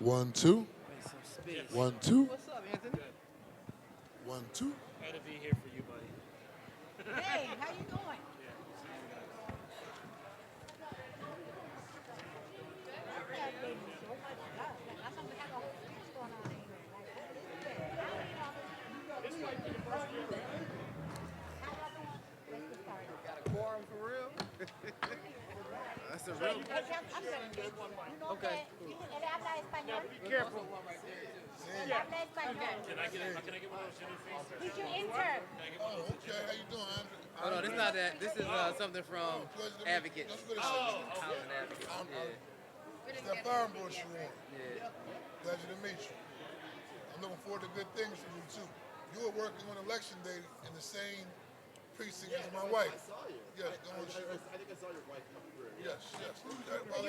1, 2. Make some space. 1, 2. What's up, Anthony? 1, 2. Glad to be here for you, buddy. Hey, how you doing? Got a quorum for real? That's a real. Okay. Él habla español. Be careful. Él habla español. Can I get one of those Jenny face? He's your intern. Oh, okay. How you doing, Andrew? Oh no, this is not that. This is something from Advocates. Housing Advocates. It's that fire bush you want. Yeah. Pleasure to meet you. I'm looking forward to good things from you, too. You were working on election day in the same precinct as my wife. I saw you. Yes, I think I saw your wife come through. yes, yes. You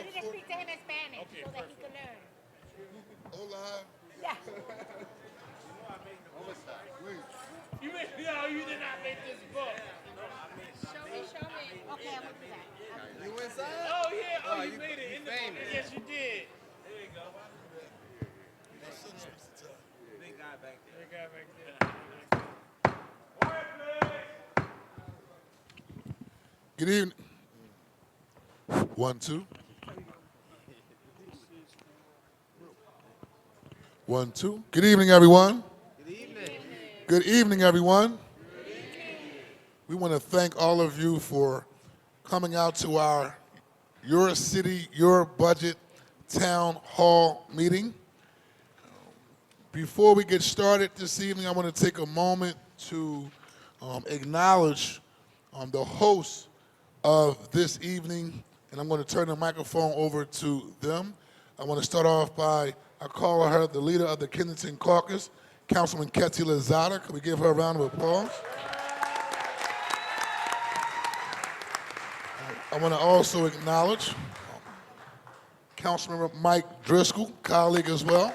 need to speak to him in Spanish so that he can learn. Hola. Yeah. Wait. You did not make this book. Show me. Okay, I'm gonna do that. You inside? Oh yeah. Oh, you you- made it you in the famous. book. Yes, you did. There you go. My son speaks Italian. Big guy back there. Big guy back there. Good evening. 1, 2. 1, 2. Good evening, everyone. Good evening. Good evening, everyone. We want to thank all of you for coming out to our Your City, Your Budget Town Hall meeting. Before we get started this evening, I want to take a moment to acknowledge the host of this evening, and I'm going to turn the microphone over to them. I want to start off by, I call her the leader of the Kensington Caucus, Councilman Quetcy Lozada. Can we give her a round of applause? I want to also acknowledge Councilmember Mike Driscoll, colleague as well.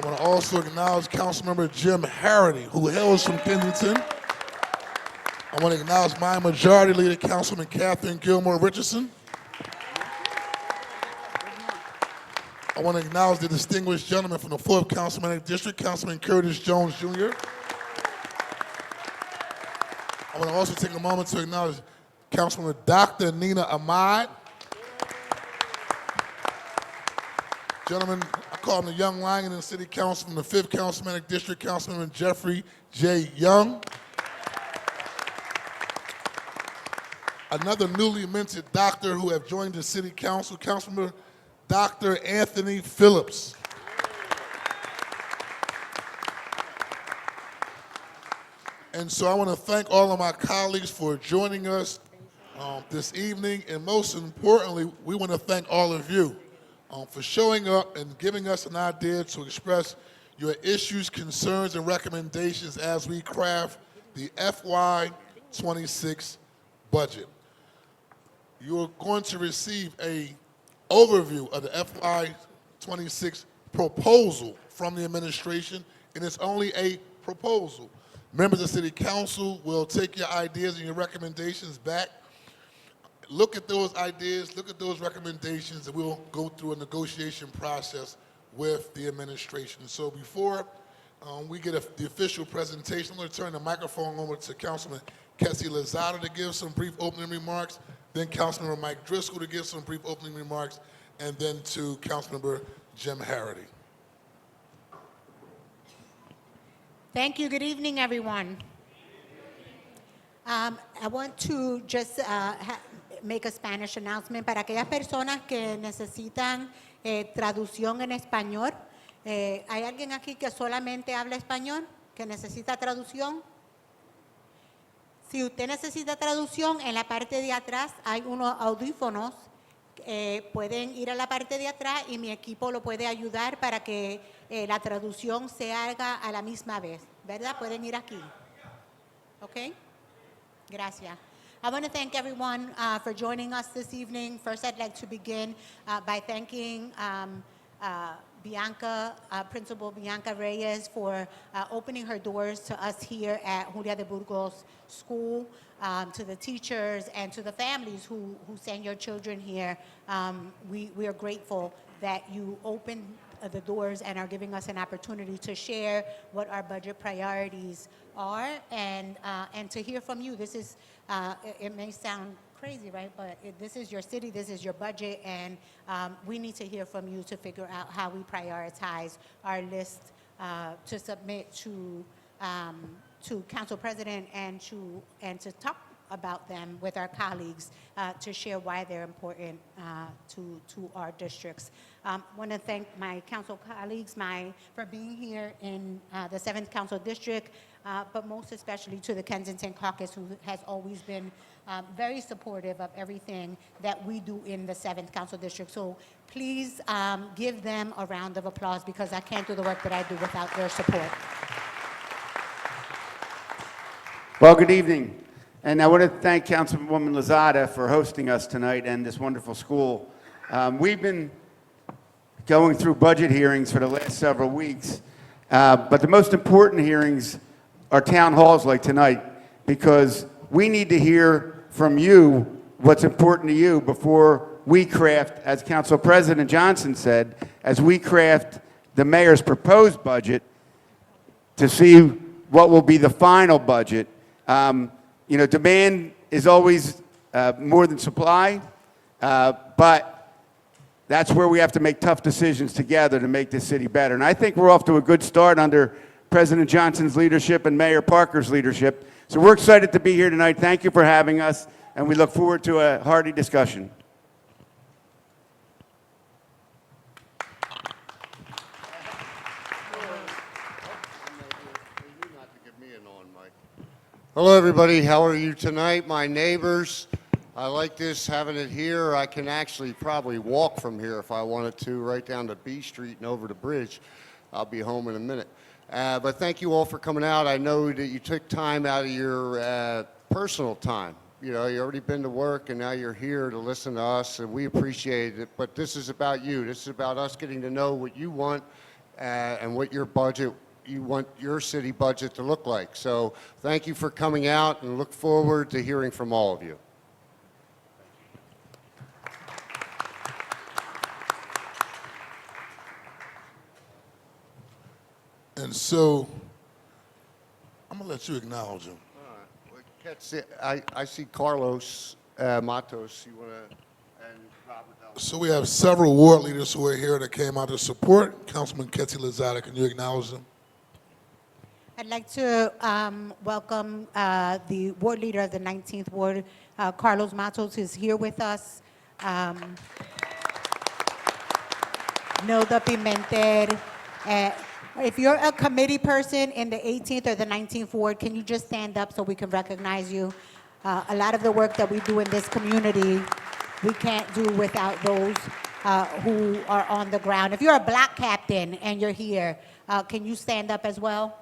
I want to also acknowledge Councilmember Jim Harrity, who hails from Kensington. I want to acknowledge my majority leader, Councilman Catherine Gilmore Richardson. I want to acknowledge the distinguished gentleman from the 4th Councilmanic District, Councilman Curtis Jones Jr. I want to also take a moment to acknowledge Councilwoman Dr. Nina Ahmad. Gentlemen, I call him the Young Lion in the City Council from the 5th Councilmanic District, Councilman Jeffrey J. Young. Another newly minted doctor who have joined the City Council, Councilmember Dr. Anthony Phillips. And so I want to thank all of my colleagues for joining us this evening, and most importantly, we want to thank all of you for showing up and giving us an idea to express your issues, concerns, and recommendations as we craft the FY26 budget. You're going to receive an overview of the FY26 proposal from the administration, and it's only a proposal. Members of the City Council will take your ideas and your recommendations back. Look at those ideas, look at those recommendations, and we'll go through a negotiation process with the administration. So before we get the official presentation, I'm going to turn the microphone over to Councilman Quetcy Lozada to give some brief opening remarks, then Councilmember Mike Driscoll to give some brief opening remarks, and then to Councilmember Jim Harrity. Thank you. Good evening, everyone. I want to just make a Spanish announcement para aquellas personas que necesitan traducción en español. ¿Hay alguien aquí que solamente habla español, que necesita traducción? Si usted necesita traducción, en la parte de atrás hay unos audífonos. Pueden ir a la parte de atrás y mi equipo lo puede ayudar para que la traducción se haga a la misma vez, ¿verdad? Pueden ir aquí. ¿Ok? Gracias. I want to thank everyone for joining us this evening. First, I'd like to begin by thanking Principal Bianca Reyes for opening her doors to us here at Julia de Burgos School, to the teachers and to the families who send your children here. We are grateful that you opened the doors and are giving us an opportunity to share what our budget priorities are and to hear from you. This is, it may sound crazy, right? But this is your city, this is your budget, and we need to hear from you to figure out how we prioritize our list to submit to Council President and to talk about them with our colleagues to share why they're important to our districts. I want to thank my council colleagues for being here in the 7th Council District, but most especially to the Kensington Caucus, who has always been very supportive of everything that we do in the 7th Council District. So please give them a round of applause, because I can't do the work that I do without their support. Well, good evening. And I want to thank Councilwoman Lozada for hosting us tonight and this wonderful school. We've been going through budget hearings for the last several weeks, but the most important hearings are town halls like tonight, because we need to hear from you what's important to you before we craft, as Council President Johnson said, as we craft the mayor's proposed budget to see what will be the final budget. You know, demand is always more than supply, but that's where we have to make tough decisions together to make this city better. And I think we're off to a good start under President Johnson's leadership and Mayor Parker's leadership. So we're excited to be here tonight. Thank you for having us, and we look forward to a hearty discussion. Hello, everybody. How are you tonight? My neighbors, I like this, having it here. I can actually probably walk from here if I wanted to, right down to B Street and over the bridge. I'll be home in a minute. But thank you all for coming out. I know that you took time out of your personal time. You know, you've already been to work, and now you're here to listen to us, and we appreciate it. But this is about you. This is about us getting to know what you want and what your budget you want your city budget to look like. So thank you for coming out, and look forward to hearing from all of you. And so, I'm gonna let you acknowledge him. All right. I see Carlos Matos. You want to, and Robert Del. So we have several ward leaders who are here that came out to support Councilman Quetcy Lozada. Can you acknowledge them? I'd like to welcome the ward leader of the 19th Ward, Carlos Matos, is here with us. Nilda Pimentel. If you're a committee person in the 18th or the 19th Ward, can you just stand up so we can recognize you? A lot of the work that we do in this community, we can't do without those who are on the ground. If you're a black captain and you're here, can you stand up as well?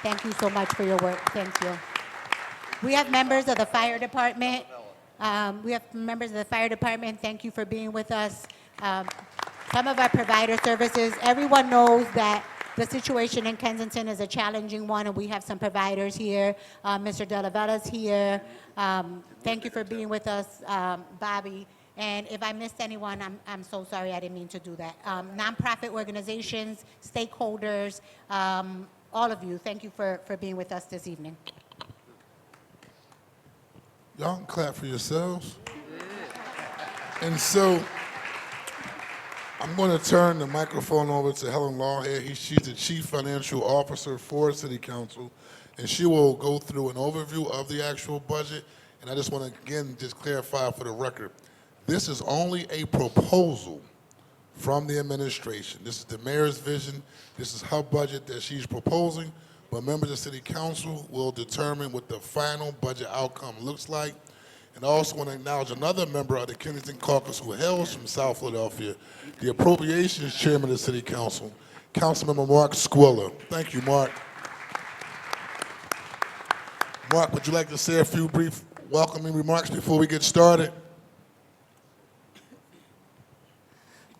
Thank you so much for your work. Thank you. We have members of the fire department. Thank you for being with us. Some of our provider services. Everyone knows that the situation in Kensington is a challenging one, and we have some providers here. Mr. Della Vella's here. Thank you for being with us, Bobby. And if I missed anyone, I'm so sorry. I didn't mean to do that. Nonprofit organizations, stakeholders, all of you, thank you for being with us this evening. Y'all can clap for yourselves. And so, I'm going to turn the microphone over to Helen Lawhead. She's the Chief Financial Officer for City Council, and she will go through an overview of the actual budget. And I just want to, again, just clarify for the record, this is only a proposal from the administration. This is the mayor's vision. This is her budget that she's proposing, but members of City Council will determine what the final budget outcome looks like. And I also want to acknowledge another member of the Kensington Caucus who hails from South Philadelphia, the Appropriations Chairman of the City Council, Councilmember Mark Squilla. Thank you, Mark. Mark, would you like to say a few brief welcoming remarks before we get started?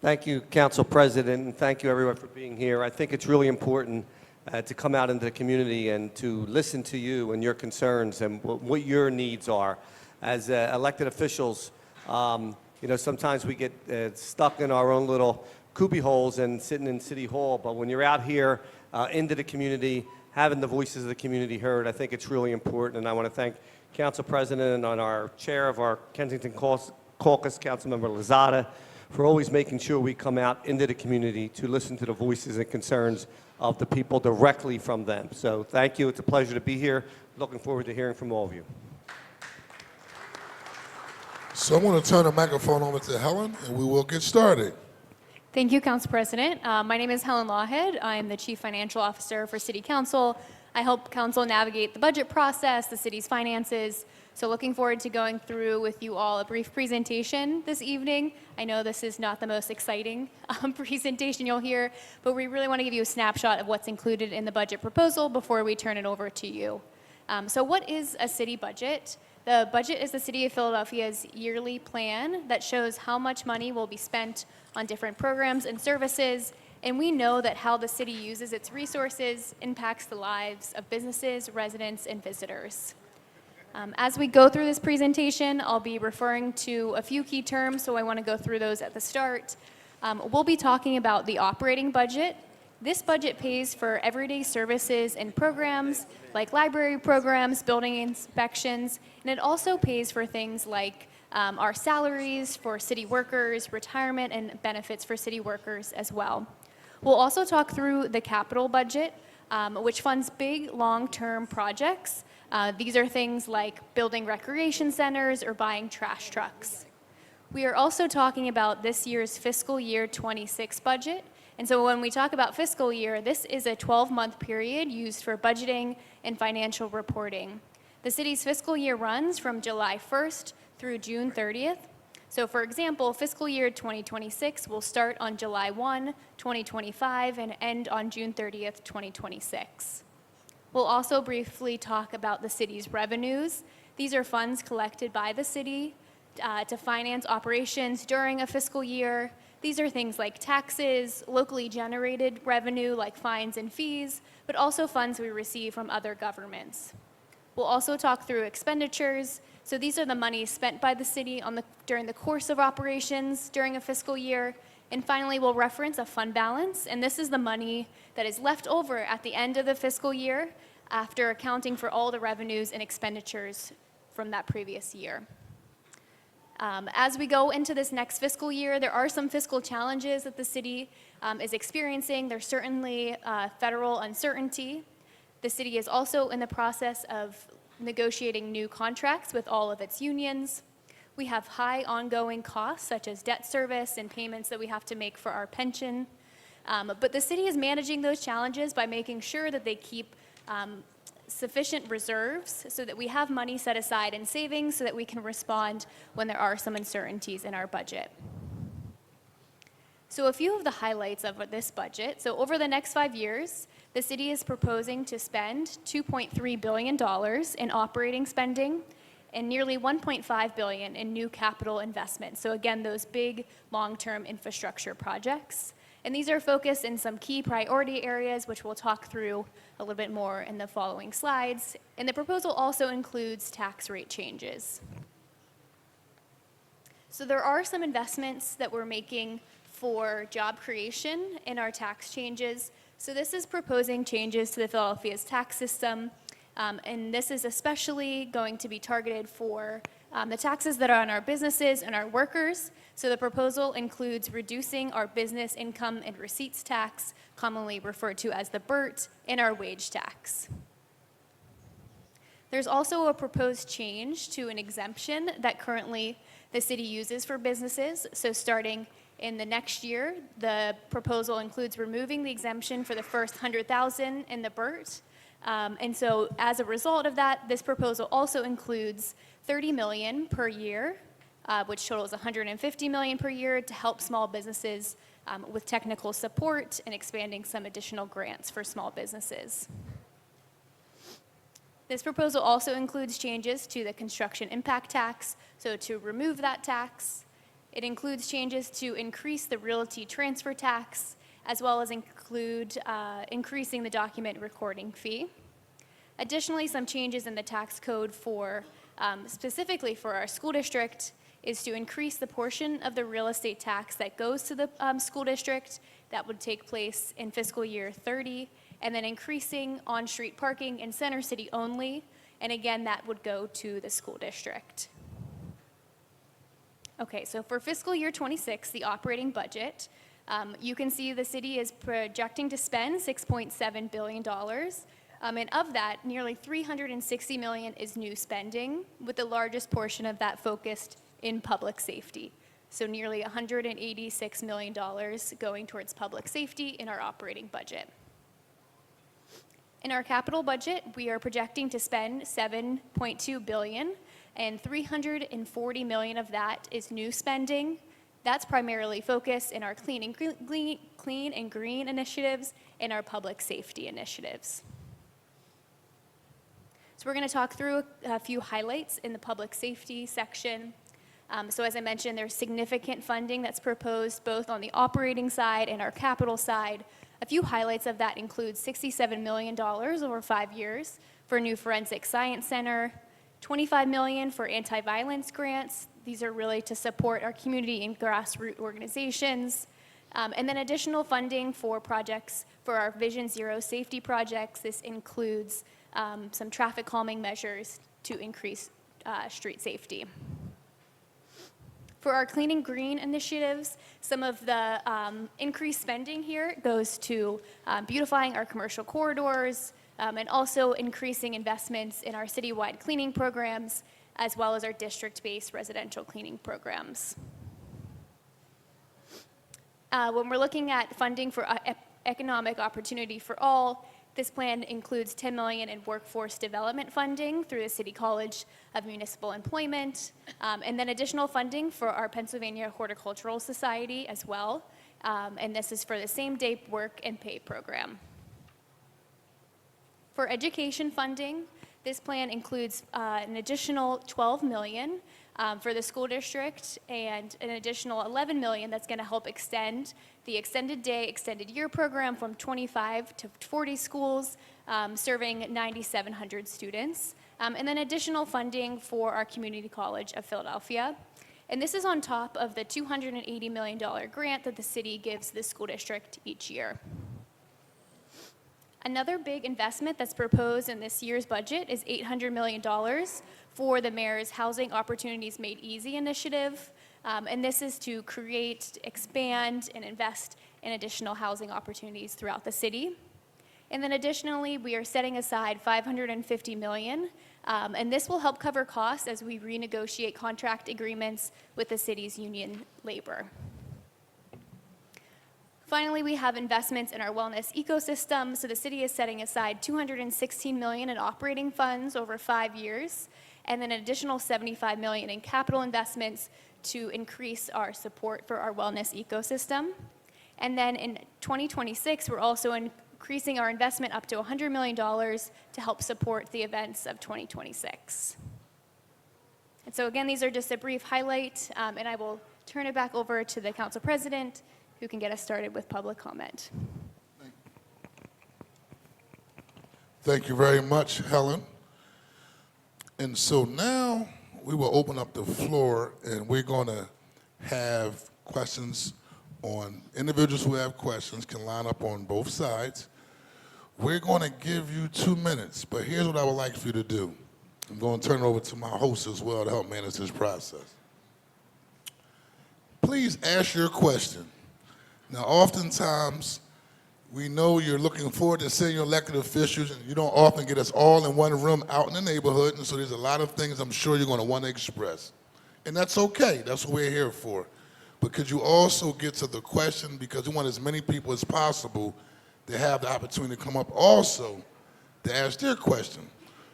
Thank you, Council President, and thank you, everyone, for being here. I think it's really important to come out into the community and to listen to you and your concerns and what your needs are. As elected officials, sometimes we get stuck in our own little cubby holes and sitting in City Hall, but when you're out here into the community, having the voices of the community heard, I think it's really important, and I want to thank Council President and our chair of our Kensington Caucus, Councilmember Lozada, for always making sure we come out into the community to listen to the voices and concerns of the people directly from them. So thank you. It's a pleasure to be here. Looking forward to hearing from all of you. So I'm going to turn the microphone over to Helen, and we will get started. Thank you, Council President. My name is Helen Lawhead. I'm the Chief Financial Officer for City Council. I help Council navigate the budget process, the city's finances. So looking forward to going through with you all a brief presentation this evening. I know this is not the most exciting presentation you'll hear, but we really want to give you a snapshot of what's included in the budget proposal before we turn it over to you. So what is a city budget? The budget is the City of Philadelphia's yearly plan that shows how much money will be spent on different programs and services, and we know that how the city uses its resources impacts the lives of businesses, residents, and visitors. As we go through this presentation, I'll be referring to a few key terms, so I want to go through those at the start. We'll be talking about the operating budget. This budget pays for everyday services and programs like library programs, building inspections, and it also pays for things like our salaries for city workers, retirement, and benefits for city workers as well. We'll also talk through the capital budget, which funds big, long-term projects. These are things like building recreation centers or buying trash trucks. We are also talking about this year's fiscal year 26 budget. And so when we talk about fiscal year, this is a 12-month period used for budgeting and financial reporting. The city's fiscal year runs from July 1st through June 30th. So for example, fiscal year 2026 will start on July 1, 2025 and end on June 30th, 2026. We'll also briefly talk about the city's revenues. These are funds collected by the city to finance operations during a fiscal year. These are things like taxes, locally generated revenue like fines and fees, but also funds we receive from other governments. We'll also talk through expenditures. So these are the monies spent by the city during the course of operations during a fiscal year. And finally, we'll reference a fund balance, and this is the money that is left over at the end of the fiscal year after accounting for all the revenues and expenditures from that previous year. As we go into this next fiscal year, there are some fiscal challenges that the city is experiencing. There's certainly federal uncertainty. The city is also in the process of negotiating new contracts with all of its unions. We have high ongoing costs, such as debt service and payments that we have to make for our pension. But the city is managing those challenges by making sure that they keep sufficient reserves so that we have money set aside in savings so that we can respond when there are some uncertainties in our budget. So a few of the highlights of this budget. So over the next 5 years, the city is proposing to spend $2.3 billion in operating spending and nearly $1.5 billion in new capital investments. So again, those big long-term infrastructure projects. And these are focused in some key priority areas, which we'll talk through a little bit more in the following slides. And the proposal also includes tax rate changes. So there are some investments that we're making for job creation in our tax changes. So this is proposing changes to the Philadelphia's tax system. And this is especially going to be targeted for the taxes that are on our businesses and our workers. So the proposal includes reducing our business income and receipts tax, commonly referred to as the BERT, and our wage tax. There's also a proposed change to an exemption that currently the city uses for businesses. So starting in the next year, the proposal includes removing the exemption for the first $100,000 in the BERT. And so as a result of that, this proposal also includes $30 million per year, which totals $150 million per year to help small businesses with technical support and expanding some additional grants for small businesses. This proposal also includes changes to the construction impact tax, so to remove that tax. It includes changes to increase the realty transfer tax, as well as include increasing the document recording fee. Additionally, some changes in the tax code for, specifically for our school district, is to increase the portion of the real estate tax that goes to the school district. That would take place in fiscal year 30, and then increasing on-street parking in Center City only, and again, that would go to the school district. Okay, so for fiscal year 26, the operating budget, you can see the city is projecting to spend $6.7 billion. And of that, nearly $360 million is new spending, with the largest portion of that focused in public safety. So nearly $186 million going towards public safety in our operating budget. In our capital budget, we are projecting to spend $7.2 billion, and $340 million of that is new spending. That's primarily focused in our clean and green initiatives and our public safety initiatives. So we're going to talk through a few highlights in the public safety section. So as I mentioned, there's significant funding that's proposed both on the operating side and our capital side. A few highlights of that include $67 million over 5 years for a new forensic science center, $25 million for anti-violence grants. These are really to support our community and grassroots organizations. And then additional funding for projects for our Vision Zero safety projects. This includes some traffic calming measures to increase street safety. For our clean and green initiatives, some of the increased spending here goes to beautifying our commercial corridors, and also increasing investments in our citywide cleaning programs, as well as our district-based residential cleaning programs. When we're looking at funding for economic opportunity for all, this plan includes $10 million in workforce development funding through the City College of Municipal Employment, and then additional funding for our Pennsylvania Horticultural Society as well, and this is for the same-day work and pay program. For education funding, this plan includes an additional $12 million for the school district and an additional $11 million that's going to help extend the extended day, extended year program from 25 to 40 schools, serving 9,700 students, and then additional funding for our Community College of Philadelphia. And this is on top of the $280 million grant that the city gives the school district each year. Another big investment that's proposed in this year's budget is $800 million for the mayor's Housing Opportunities Made Easy initiative. And this is to create, expand, and invest in additional housing opportunities throughout the city. And then additionally, we are setting aside $550 million, and this will help cover costs as we renegotiate contract agreements with the city's union labor. Finally, we have investments in our wellness ecosystem. So the city is setting aside $216 million in operating funds over 5 years, and then an additional $75 million in capital investments to increase our support for our wellness ecosystem. And then in 2026, we're also increasing our investment up to $100 million to help support the events of 2026. And so again, these are just a brief highlight, and I will turn it back over to the council president, who can get us started with public comment. Thank you very much, Helen. And so now we will open up the floor, and we're going to have questions on individuals who have questions can line up on both sides. We're going to give you 2 minutes, but here's what I would like for you to do. I'm going to turn it over to my host as well to help manage this process. Please ask your question. Now, oftentimes, we know you're looking forward to seeing your elected officials, and you don't often get us all in one room out in the neighborhood, and so there's a lot of things I'm sure you're going to want to express. And that's okay. That's what we're here for. But could you also get to the question, because we want as many people as possible to have the opportunity to come up also to ask their question.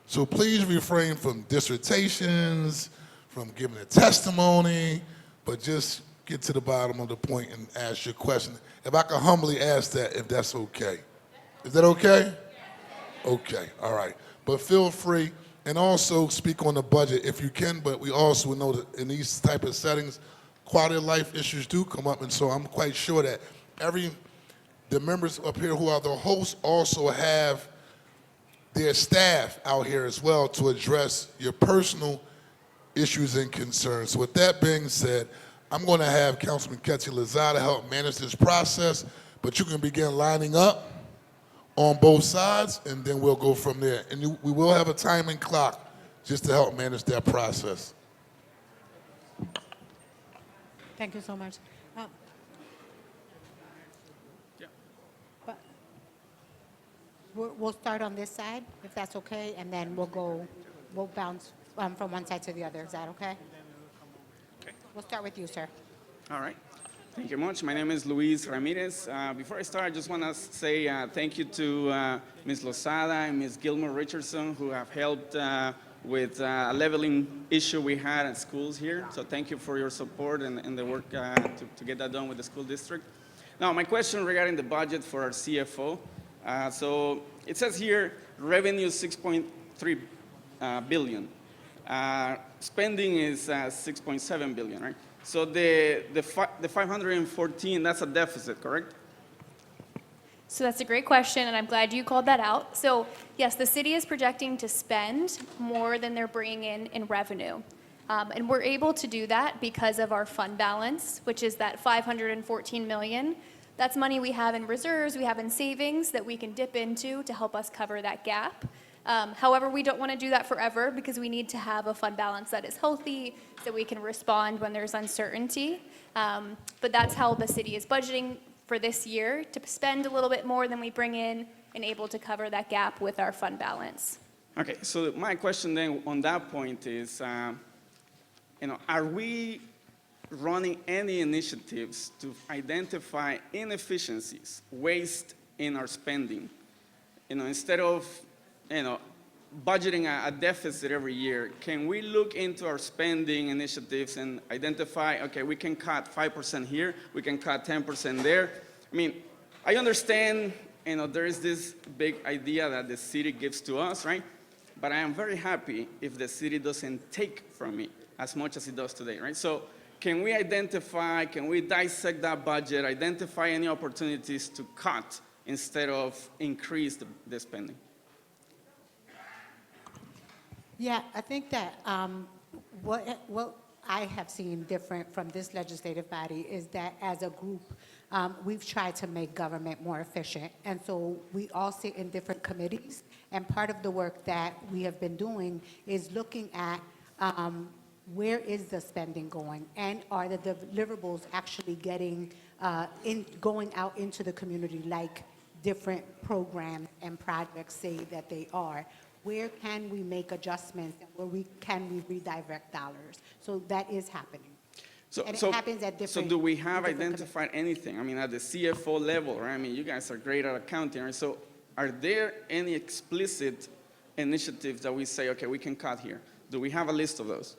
So please refrain from dissertations, from giving a testimony, but just get to the bottom of the point and ask your question. If I could humbly ask that, if that's okay. Is that okay? Okay, all right. But feel free, and also speak on the budget if you can, but we also know that in these type of settings, quality of life issues do come up, and so I'm quite sure that the members up here who are the hosts also have their staff out here as well to address your personal issues and concerns. So with that being said, I'm going to have Councilman Quetcy Lozada help manage this process, but you can begin lining up on both sides, and then we'll go from there. And we will have a timing clock just to help manage that process. Thank you so much. But we'll start on this side, if that's okay, and then we'll bounce from one side to the other. Is that okay? We'll start with you, sir. All right. Thank you much. My name is Luis Ramirez. Before I start, I just want to say thank you to Ms. Lozada and Ms. Gilmore Richardson, who have helped with a leveling issue we had at schools here. So thank you for your support and the work to get that done with the school district. Now, my question regarding the budget for our CFO. So it says here, revenue 6.3 billion. Spending is 6.7 billion, right? So the 514, that's a deficit, correct? So that's a great question, and I'm glad you called that out. So yes, the city is projecting to spend more than they're bringing in revenue. And we're able to do that because of our fund balance, which is that 514 million. That's money we have in reserves, we have in savings that we can dip into to help us cover that gap. However, we don't want to do that forever because we need to have a fund balance that is healthy so we can respond when there's uncertainty. But that's how the city is budgeting for this year, to spend a little bit more than we bring in and able to cover that gap with our fund balance. Okay, so my question then on that point is, are we running any initiatives to identify inefficiencies, waste in our spending? Instead of budgeting a deficit every year, can we look into our spending initiatives and identify, okay, we can cut 5% here, we can cut 10% there? I mean, I understand, there is this big idea that the city gives to us, right? But I am very happy if the city doesn't take from me as much as it does today, right? So can we dissect that budget, identify any opportunities to cut instead of increase the spending? Yeah, I think that what I have seen different from this legislative body is that as a group, we've tried to make government more efficient. And so we all sit in different committees. And part of the work that we have been doing is looking at where is the spending going, and are the deliverables actually going out into the community, like different programs and projects say that they are. Where can we make adjustments, and where can we redirect dollars? So that is happening. And it happens at different. So do we have identified anything? I mean, at the CFO level, right? I mean, you guys are great at accounting, right? So are there any explicit initiatives that we say, okay, we can cut here? Do we have a list of those?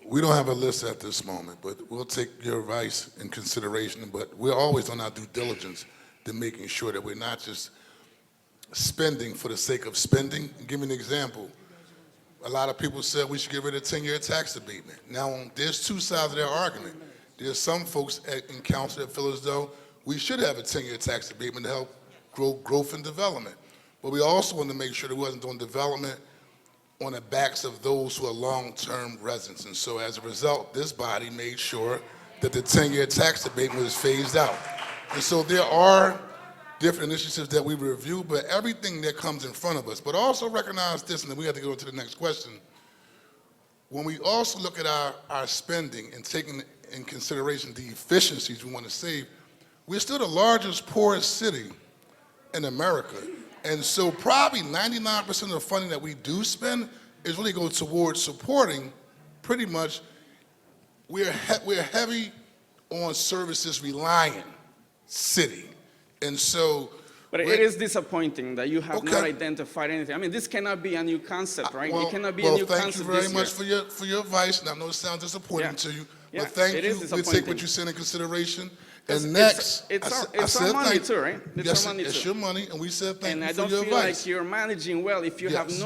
We don't have a list at this moment, but we'll take your advice in consideration. But we're always on our due diligence to making sure that we're not just spending for the sake of spending. Give me an example. A lot of people said we should get rid of 10-year tax abatement. Now, there's two sides of their argument. There's some folks in council that feel as though we should have a 10-year tax abatement to help grow growth and development. But we also want to make sure that we wasn't doing development on the backs of those who are long-term residents. And so as a result, this body made sure that the 10-year tax abatement was phased out. And so there are different initiatives that we review, but everything that comes in front of us. But also recognize this, and then we have to go to the next question. When we also look at our spending and taking in consideration the efficiencies we want to save, we're still the largest, poorest city in America. And so probably 99% of the funding that we do spend is really go towards supporting pretty much, we're heavy on services reliant city. And so, but it is disappointing that you have not identified anything. I mean, this cannot be a new concept, right? It cannot be a new concept. Thank you very much for your advice, and I know it sounds disappointing to you, but thank you. We'll take what you said in consideration, 'Cause And next, it's I our, s- I it's our said money thank- too, right? It's Yes, our money it's too. your money, and we said thank And you I for don't your feel advice. like you're managing well if you have Yes.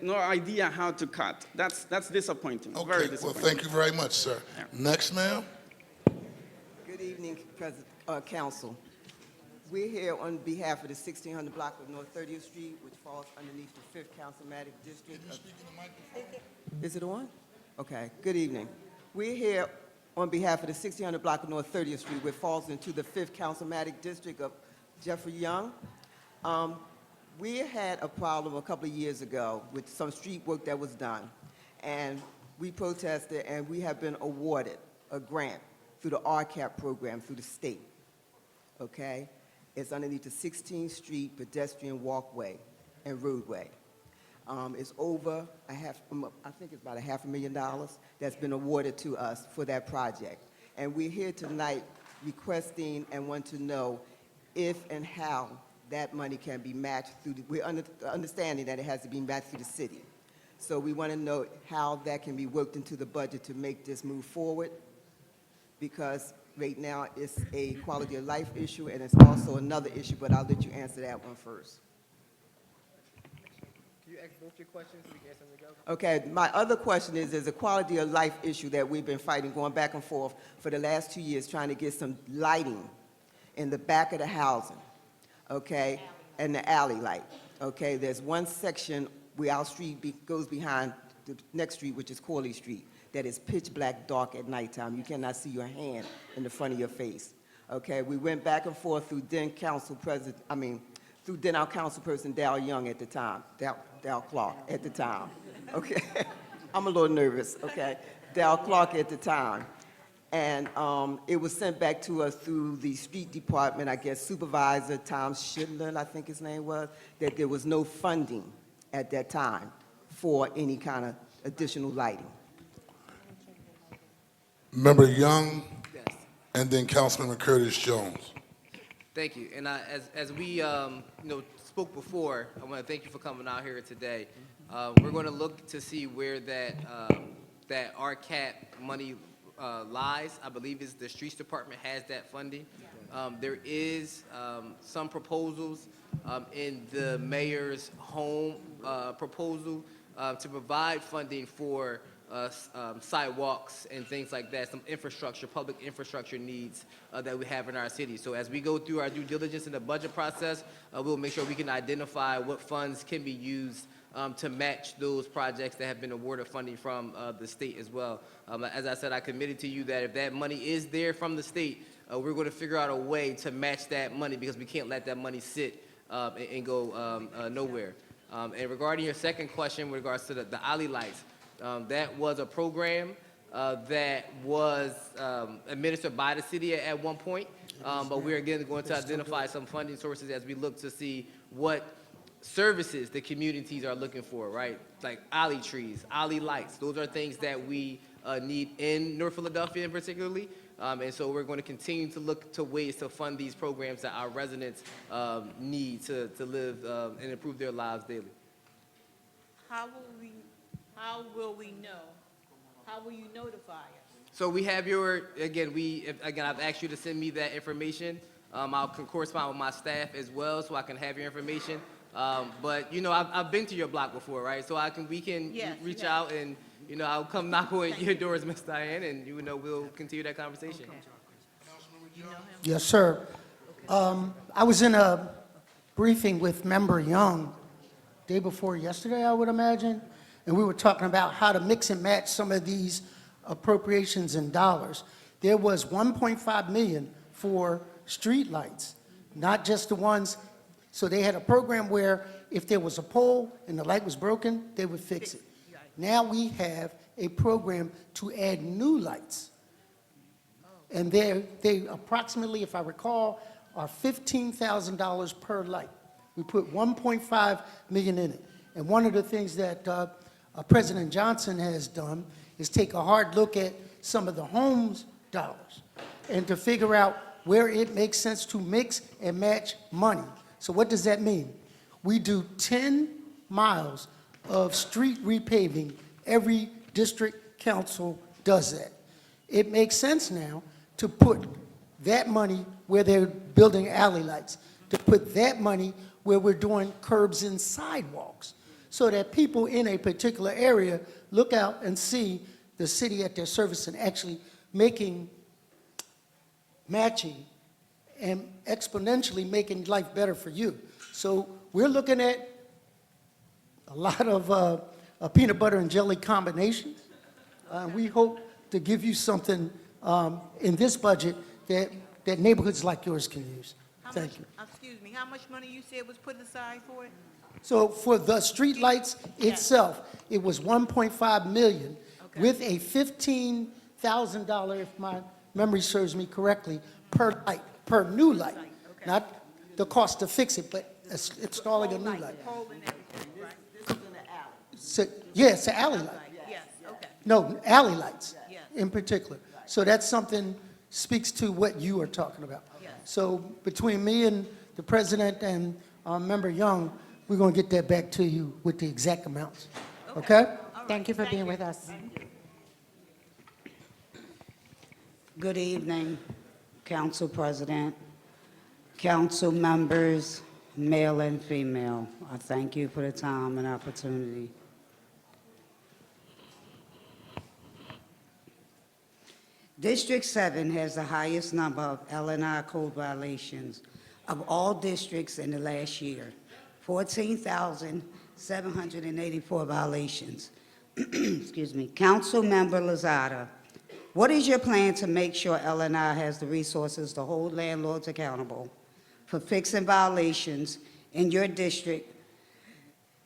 no idea how to cut. That's disappointing. Very Okay, well, disappointing. thank you very much, sir. Next, ma'am. Good evening, Council. We're here on behalf of the 1600 block of North 30th Street, which falls underneath the 5th Councilmanic District. Is it on? Okay, good evening. We're here on behalf of the 1600 block of North 30th Street, which falls into the 5th Councilmanic District of Jeffrey Young. We had a problem a couple of years ago with some street work that was done, and we protested, and we have been awarded a grant through the RCAP program through the state, okay? It's underneath the 16th Street pedestrian walkway and roadway. It's over I think it's about $500,000 that's been awarded to us for that project. And we're here tonight requesting and want to know if and how that money can be matched through, we're understanding that it has to be matched through the city. So we want to know how that can be worked into the budget to make this move forward, because right now it's a quality of life issue and it's also another issue, but I'll let you answer that one first. Can you ask both your questions so we can answer them together? Okay, my other question is a quality of life issue that we've been fighting, going back and forth for the last 2 years, trying to get some lighting in the back of the housing, okay, and the alley light, okay? There's one section where our street goes behind the next street, which is Corley Street, that is pitch black dark at nighttime. You cannot see your hand in the front of your face, okay? We went back and forth through then our councilperson, Dal Young at the time, Dal Clark at the time, okay? I'm a little nervous, okay? Dal Clark at the time. And it was sent back to us through the street department, I guess Supervisor Tom Schindler, I think his name was, that there was no funding at that time for any kind of additional lighting. Member Young, Yes. and then Councilmember Curtis Jones. Thank you. And as we spoke before, I want to thank you for coming out here today. We're going to look to see where that RCAP money lies. I believe it's the Streets Department has that funding. There is some proposals in the mayor's home proposal to provide funding for sidewalks and things like that, some infrastructure, public infrastructure needs that we have in our city. So as we go through our due diligence in the budget process, we'll make sure we can identify what funds can be used to match those projects that have been awarded funding from the state as well. As I said, I committed to you that if that money is there from the state, we're going to figure out a way to match that money, because we can't let that money sit and go nowhere. And regarding your second question with regards to the alley lights, that was a program that was administered by the city at one point, but we're again going to identify some funding sources as we look to see what services the communities are looking for, right? Like alley trees, alley lights. Those are things that we need in North Philadelphia particularly. And so we're going to continue to look to ways to fund these programs that our residents need to live and improve their lives daily. How will we know? How will you notify us? So we have your, again, I've asked you to send me that information. I'll correspond with my staff as well so I can have your information. But, I've been to your block before, right? So we can reach out and, I'll come knock on your doors, Ms. Diane, and, we'll continue that conversation. You know him? Yes, sir. I was in a briefing with Member Young day before yesterday, I would imagine, and we were talking about how to mix and match some of these appropriations in dollars. There was $1.5 million for street lights, not just the ones. So they had a program where if there was a pole and the light was broken, they would fix it. Now we have a program to add new lights. And they approximately, if I recall, are $15,000 per light. We put $1.5 million in it. And one of the things that President Johnson has done is take a hard look at some of the homes dollars and to figure out where it makes sense to mix and match money. So what does that mean? We do 10 miles of street repaving. Every district council does that. It makes sense now to put that money where they're building alley lights, to put that money where we're doing curbs and sidewalks, so that people in a particular area look out and see the city at their service and actually matching and exponentially making life better for you. So we're looking at a lot of peanut butter and jelly combinations. We hope to give you something in this budget that neighborhoods like yours can use. Thank you. Excuse me, how much money you said was put aside for it? So for the streetlights itself, it was 1.5 million Okay. with a $15,000, if my memory serves me correctly, per light, per new light. Okay. Not the cost to fix it, but installing a new light. Pole and everything, right? This is in the alley. So, yeah, it's an alley light. Yes, okay. No, alley lights Yes. in particular. So that's something speaks to what you are talking about. Yes. So between me and the president and Member Young, we're going to get that back to you with the exact amounts. Okay? All right, Thank you for being with us. Good evening, Council President, council members, male and female. I thank you for the time and opportunity. District 7 has the highest number of L&I code violations of all districts in the last year, 14,784 violations. Excuse me. Councilmember Lozada, what is your plan to make sure L&I has the resources to hold landlords accountable for fixing violations in your district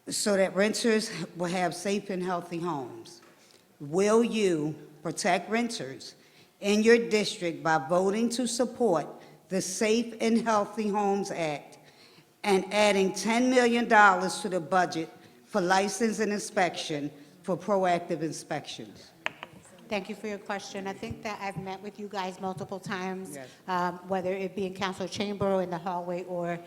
so that renters will have safe and healthy homes? Will you protect renters in your district by voting to support the Safe and Healthy Homes Act and adding $10 million to the budget for license and inspection for proactive inspections? Thank you for your question. I think that I've met with you guys multiple times, Yes. whether it be in council chamber or in the hallway or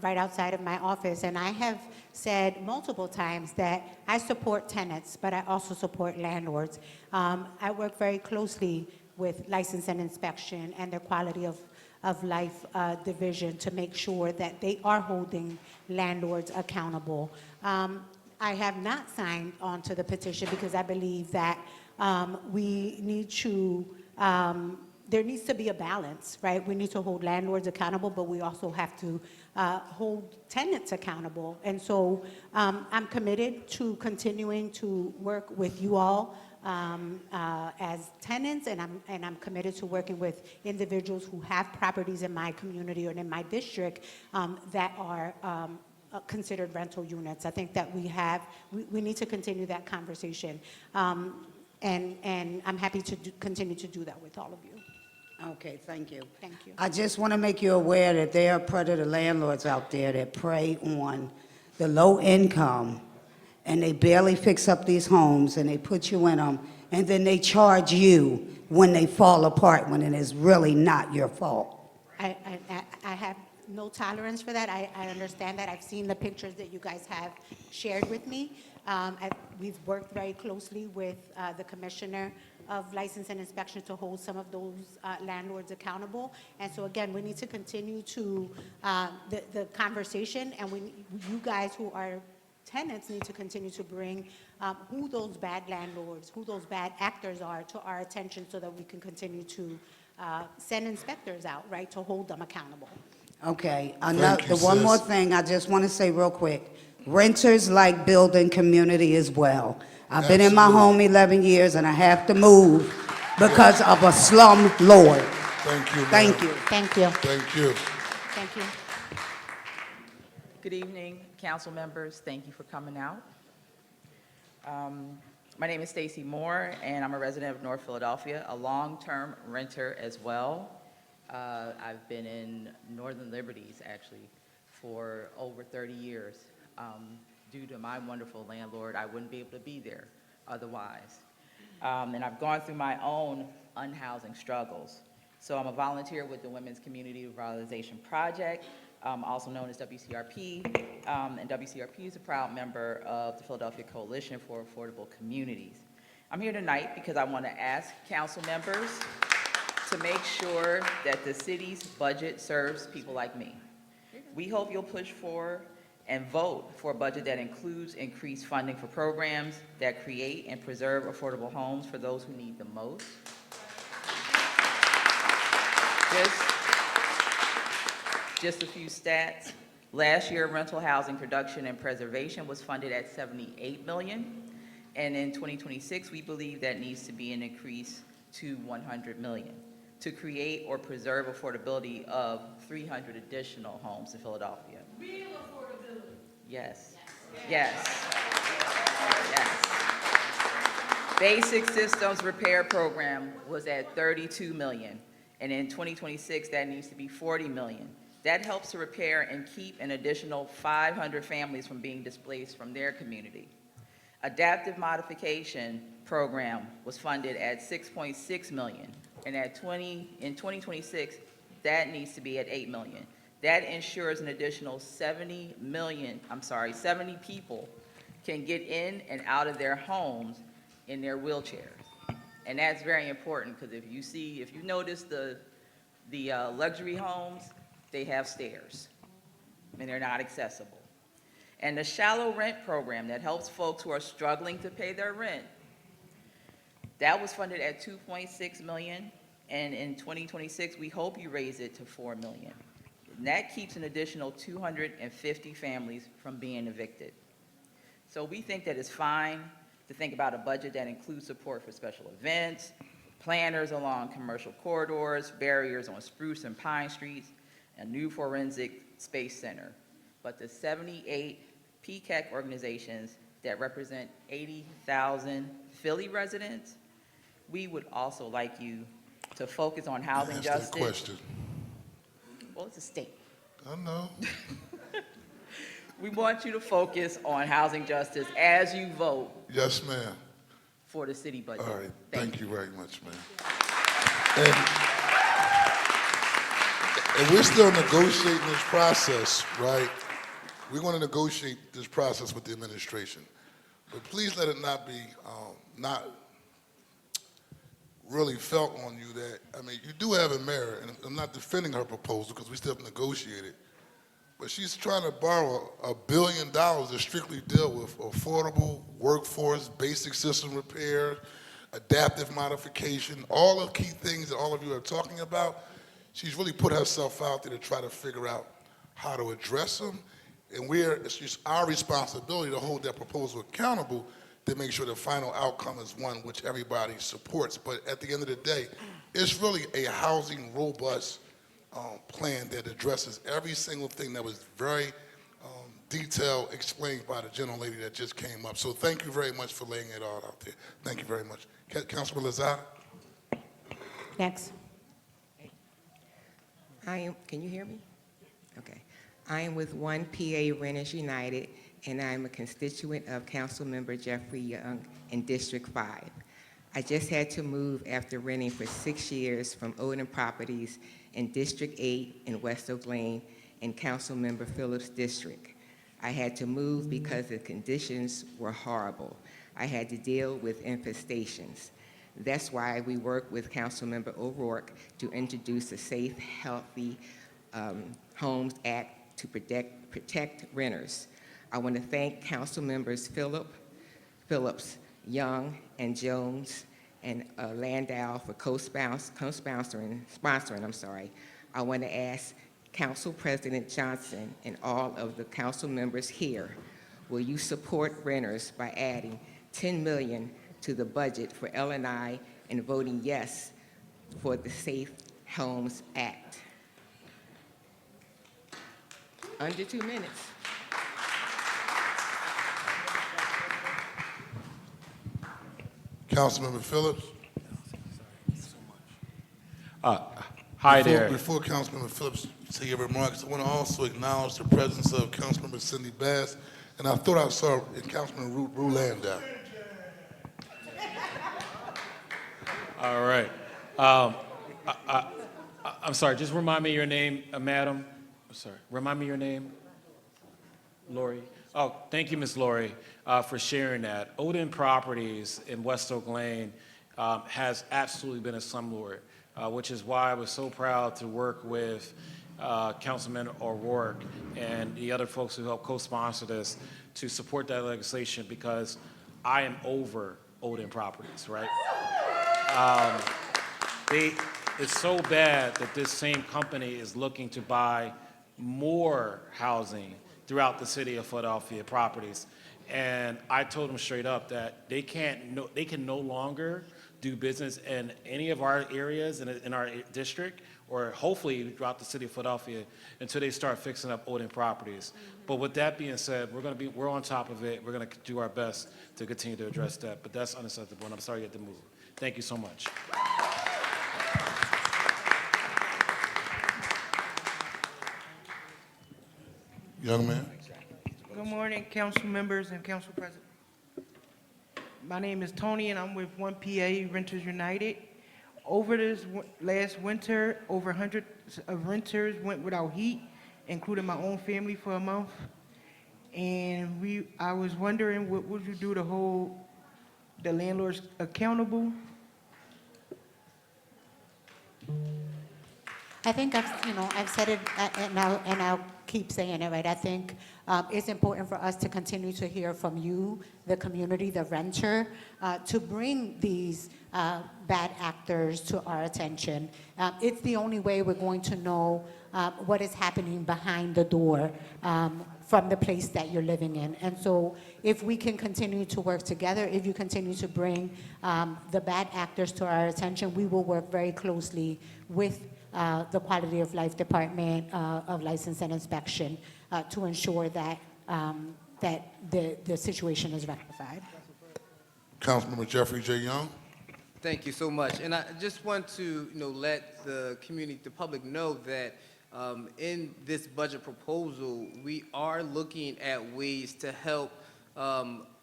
right outside of my office. And I have said multiple times that I support tenants, but I also support landlords. I work very closely with license and inspection and their quality of life division to make sure that they are holding landlords accountable. I have not signed on to the petition because I believe that we need to, there needs to be a balance, right? We need to hold landlords accountable, but we also have to hold tenants accountable. And so I'm committed to continuing to work with you all as tenants, and I'm committed to working with individuals who have properties in my community or in my district that are considered rental units. I think that we need to continue that conversation. And I'm happy to continue to do that with all of you. Okay, thank you. Thank you. I just want to make you aware that there are predator landlords out there that prey on the low income, and they barely fix up these homes, and they put you in them, and then they charge you when they fall apart, when it is really not your fault. I have no tolerance for that. I understand that. I've seen the pictures that you guys have shared with me. We've worked very closely with the Commissioner of License and Inspection to hold some of those landlords accountable. And so again, we need to continue to the conversation, and you guys who are tenants need to continue to bring who those bad landlords, who those bad actors are to our attention so that we can continue to send inspectors out, right, to hold them accountable. Okay, Thank you, one more sis. thing I just want to say real quick. Renters like building community as well. I've been in my home 11 years, and I have to move because of a slum lord. Thank you, ma'am. Thank you. Thank you. Thank you. Thank you. Good evening, council members. Thank you for coming out. My name is Stacy Moore, and I'm a resident of North Philadelphia, a long-term renter as well. I've been in Northern Liberties, actually, for over 30 years. Due to my wonderful landlord, I wouldn't be able to be there otherwise. And I've gone through my own unhousing struggles. So I'm a volunteer with the Women's Community Revitalization Project, also known as WCRP, and WCRP is a proud member of the Philadelphia Coalition for Affordable Communities. I'm here tonight because I want to ask council members to make sure that the city's budget serves people like me. We hope you'll push for and vote for a budget that includes increased funding for programs that create and preserve affordable homes for those who need them most. Just a few stats. Last year, rental housing production and preservation was funded at $78 million. And in 2026, we believe that needs to be an increase to $100 million to create or preserve affordability of 300 additional homes in Philadelphia. Real affordability. Yes. Yes. Yes. Basic systems repair program was at $32 million. And in 2026, that needs to be $40 million. That helps to repair and keep an additional 500 families from being displaced from their community. Adaptive modification program was funded at $6.6 million. And in 2026, that needs to be at $8 million. That ensures an additional 70 people can get in and out of their homes in their wheelchairs. And that's very important because if you notice the luxury homes, they have stairs and they're not accessible. And the shallow rent program that helps folks who are struggling to pay their rent, that was funded at $2.6 million. And in 2026, we hope you raise it to $4 million. And that keeps an additional 250 families from being evicted. So we think that it's fine to think about a budget that includes support for special events, planners along commercial corridors, barriers on Spruce and Pine Streets, a new forensic space center. But the 78 PCAC organizations that represent 80,000 Philly residents, we would also like you to focus on housing Ask justice. that question. Well, it's a state. I know. We want you to focus on housing justice as you vote Yes, ma'am. for the city budget. All right. Thank you very much, ma'am. And we're still negotiating this process, right? We're going to negotiate this process with the administration. But please let it not be, not really felt on you that, I mean, you do have a mayor, and I'm not defending her proposal because we still have to negotiate it, but she's trying to borrow $1 billion to strictly deal with affordable workforce, basic system repair, adaptive modification, all the key things that all of you are talking about. She's really put herself out there to try to figure out how to address them, and it's just our responsibility to hold that proposal accountable to make sure the final outcome is one which everybody supports. But at the end of the day, it's really a housing robust plan that addresses every single thing that was very detailed, explained by the gentlelady that just came up. So thank you very much for laying it all out there. Thank you very much. Councilman Lozada? Next. Can you hear me? Okay. I am with 1 PA Renters United, and I'm a constituent of Councilmember Jeffrey Young in District 5. I just had to move after renting for 6 years from Odin Properties in District 8 in West Oak Lane in Councilmember Phillips' district. I had to move because the conditions were horrible. I had to deal with infestations. That's why we work with Councilmember O'Rourke to introduce a Safe, Healthy Homes Act to protect renters. I want to thank Councilmembers Phillips, Young, and Jones, and Landau for sponsoring. I want to ask Council President Johnson and all of the council members here, will you support renters by adding $10 million to the budget for L&I and voting yes for the Safe Homes Act? Under 2 minutes. Councilmember Phillips? Hi there. Before Councilmember Phillips say your remarks, I want to also acknowledge the presence of Councilmember Cindy Bass, and I thought I saw Councilman Rue Landau. All right. I'm sorry, just remind me your name, madam. Sorry, remind me your name. Lori. Oh, thank you, Ms. Lori, for sharing that. Odin Properties in West Oak Lane has absolutely been a slumlord which is why I was so proud to work with Councilman O'Rourke and the other folks who helped co-sponsor this to support that legislation, because I am over Odin Properties, right? It's so bad that this same company is looking to buy more housing throughout the city of Philadelphia properties. And I told them straight up that they can no longer do business in any of our areas in our district, or hopefully throughout the city of Philadelphia, until they start fixing up Odin Properties. But with that being said, we're on top of it. We're gonna do our best to continue to address that. But that's unacceptable, and I'm sorry you had to move. Thank you so much. Young man. Good morning, council members and council president. My name is Tony, and I'm with 1PA Renters United. Over this last winter, over 100 of renters went without heat, including my own family, for a month. And I was wondering, what would you do to hold the landlords accountable? I think I've said it, and I'll keep saying it, right? I think it's important for us to continue to hear from you, the community, the renter, to bring these bad actors to our attention. It's the only way we're going to know what is happening behind the door from the place that you're living in. And so if we can continue to work together, if you continue to bring the bad actors to our attention, we will work very closely with the Quality of Life Department of License and Inspection to ensure that the situation is rectified. Councilmember Jeffrey J. Young. Thank you so much. And I just want to let the community, the public know that in this budget proposal, we are looking at ways to help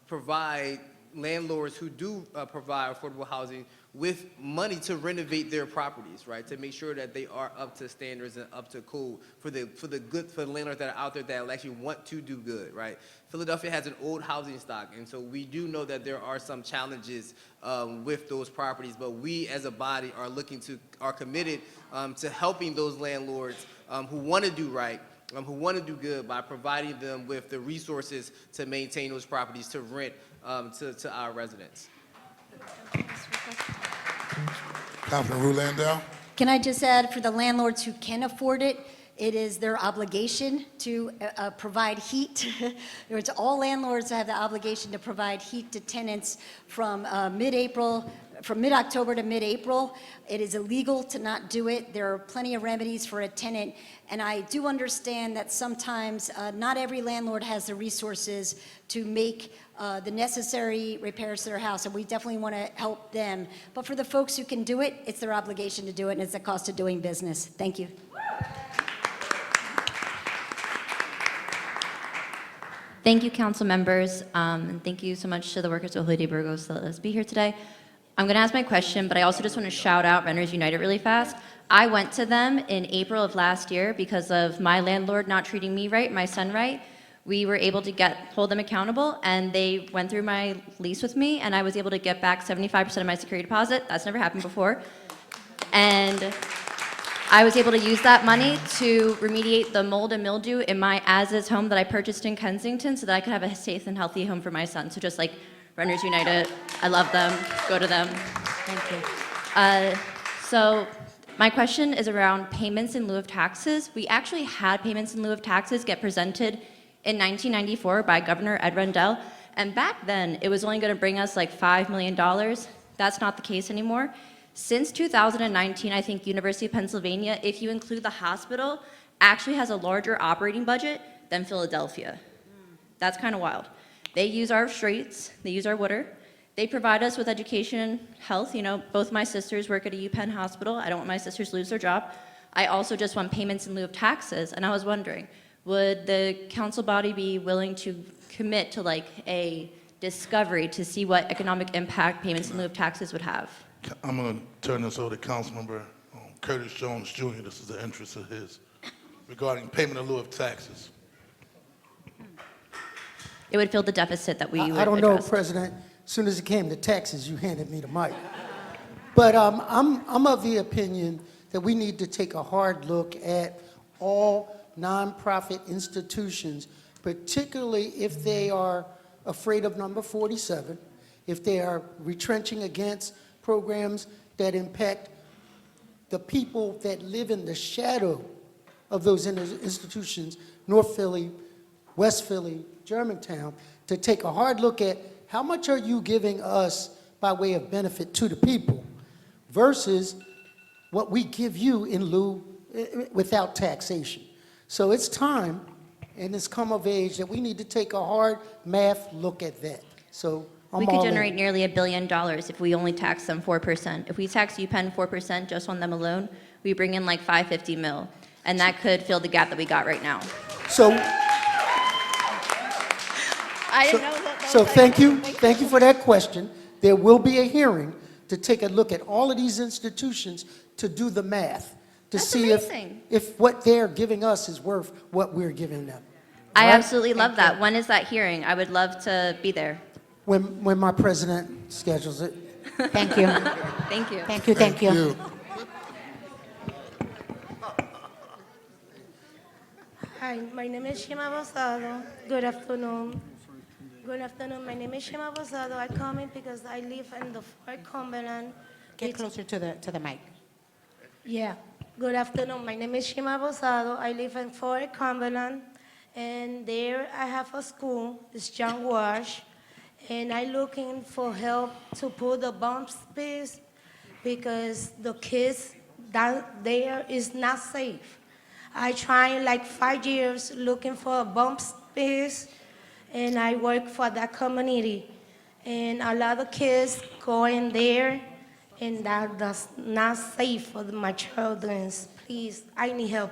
provide landlords who do provide affordable housing with money to renovate their properties, right? To make sure that they are up to standards and up to code for the landlords that are out there that actually want to do good, right? Philadelphia has an old housing stock, and so we do know that there are some challenges with those properties, but we as a body are committed to helping those landlords who want to do right, who want to do good, by providing them with the resources to maintain those properties, to rent to our residents. Councilman Rulandell. Can I just add, for the landlords who can afford it, it is their obligation to provide heat. It's all landlords have the obligation to provide heat to tenants from mid-October to mid-April. It is illegal to not do it. There are plenty of remedies for a tenant. And I do understand that sometimes not every landlord has the resources to make the necessary repairs to their house, and we definitely want to help them. But for the folks who can do it, it's their obligation to do it, and it's the cost of doing business. Thank you. Thank you, council members, and thank you so much to the workers of Holiday Burgos that let us be here today. I'm going to ask my question, but I also just want to shout out Renters United really fast. I went to them in April of last year because of my landlord not treating me right, my son right. We were able to hold them accountable, and they went through my lease with me, and I was able to get back 75% of my security deposit. That's never happened before. And I was able to use that money to remediate the mold and mildew in my as-is home that I purchased in Kensington so that I could have a safe and healthy home for my son. So just like Renters United, I love them, go to them. Thank you. So my question is around payments in lieu of taxes. We actually had payments in lieu of taxes get presented in 1994 by Governor Ed Rendell, and back then it was only going to bring us like $5 million. That's not the case anymore. Since 2019, I think University of Pennsylvania, if you include the hospital, actually has a larger operating budget than Philadelphia. That's kind of wild. They use our streets, they use our water, they provide us with education, health. Both my sisters work at a UPenn hospital. I don't want my sisters to lose their job. I also just want payments in lieu of taxes, and I was wondering, would the council body be willing to commit to like a discovery to see what economic impact payments in lieu of taxes would have? I'm going to turn this over to Councilmember Curtis Jones Jr. This is the interest of his, regarding payment in lieu of taxes. It would fill the deficit that we would I don't know, address. President. As soon as it came to taxes, you handed me the mic. But I'm of the opinion that we need to take a hard look at all nonprofit institutions, particularly if they are afraid of number 47, if they are retrenching against programs that impact the people that live in the shadow of those institutions, North Philly, West Philly, Germantown, to take a hard look at how much are you giving us by way of benefit to the people versus what we give you in lieu without taxation. So it's time, and it's come of age, that we need to take a hard math look at that. So I'm We could all in. generate nearly $1 billion if we only tax them 4%. If we tax UPenn 4% just on them alone, we bring in like 550 mil, and that could fill the gap that we got right now. So, I didn't know that. so thank you for that question. There will be a hearing to take a look at all of these institutions to do the math, to That's see amazing. if what they're giving us is worth what we're giving them. I All right? absolutely love that. When is that hearing? I would love to be there. When my president schedules it. Thank you. Thank you. Thank you, thank you. Hi, my name is Shima Rosado. Good afternoon. Good afternoon. My name is Shima Rosado. I come in because I live in the Fort Cumberland. Get closer to the mic. Yeah. Good afternoon. My name is Shima Rosado. I live in Fort Cumberland, and there I have a school. It's John Wash, and I'm looking for help to put the bump space because the kids down there is not safe. I tried like 5 years looking for a bump space, and I work for that community. And a lot of kids go in there, and that's not safe for my children. Please, I need help.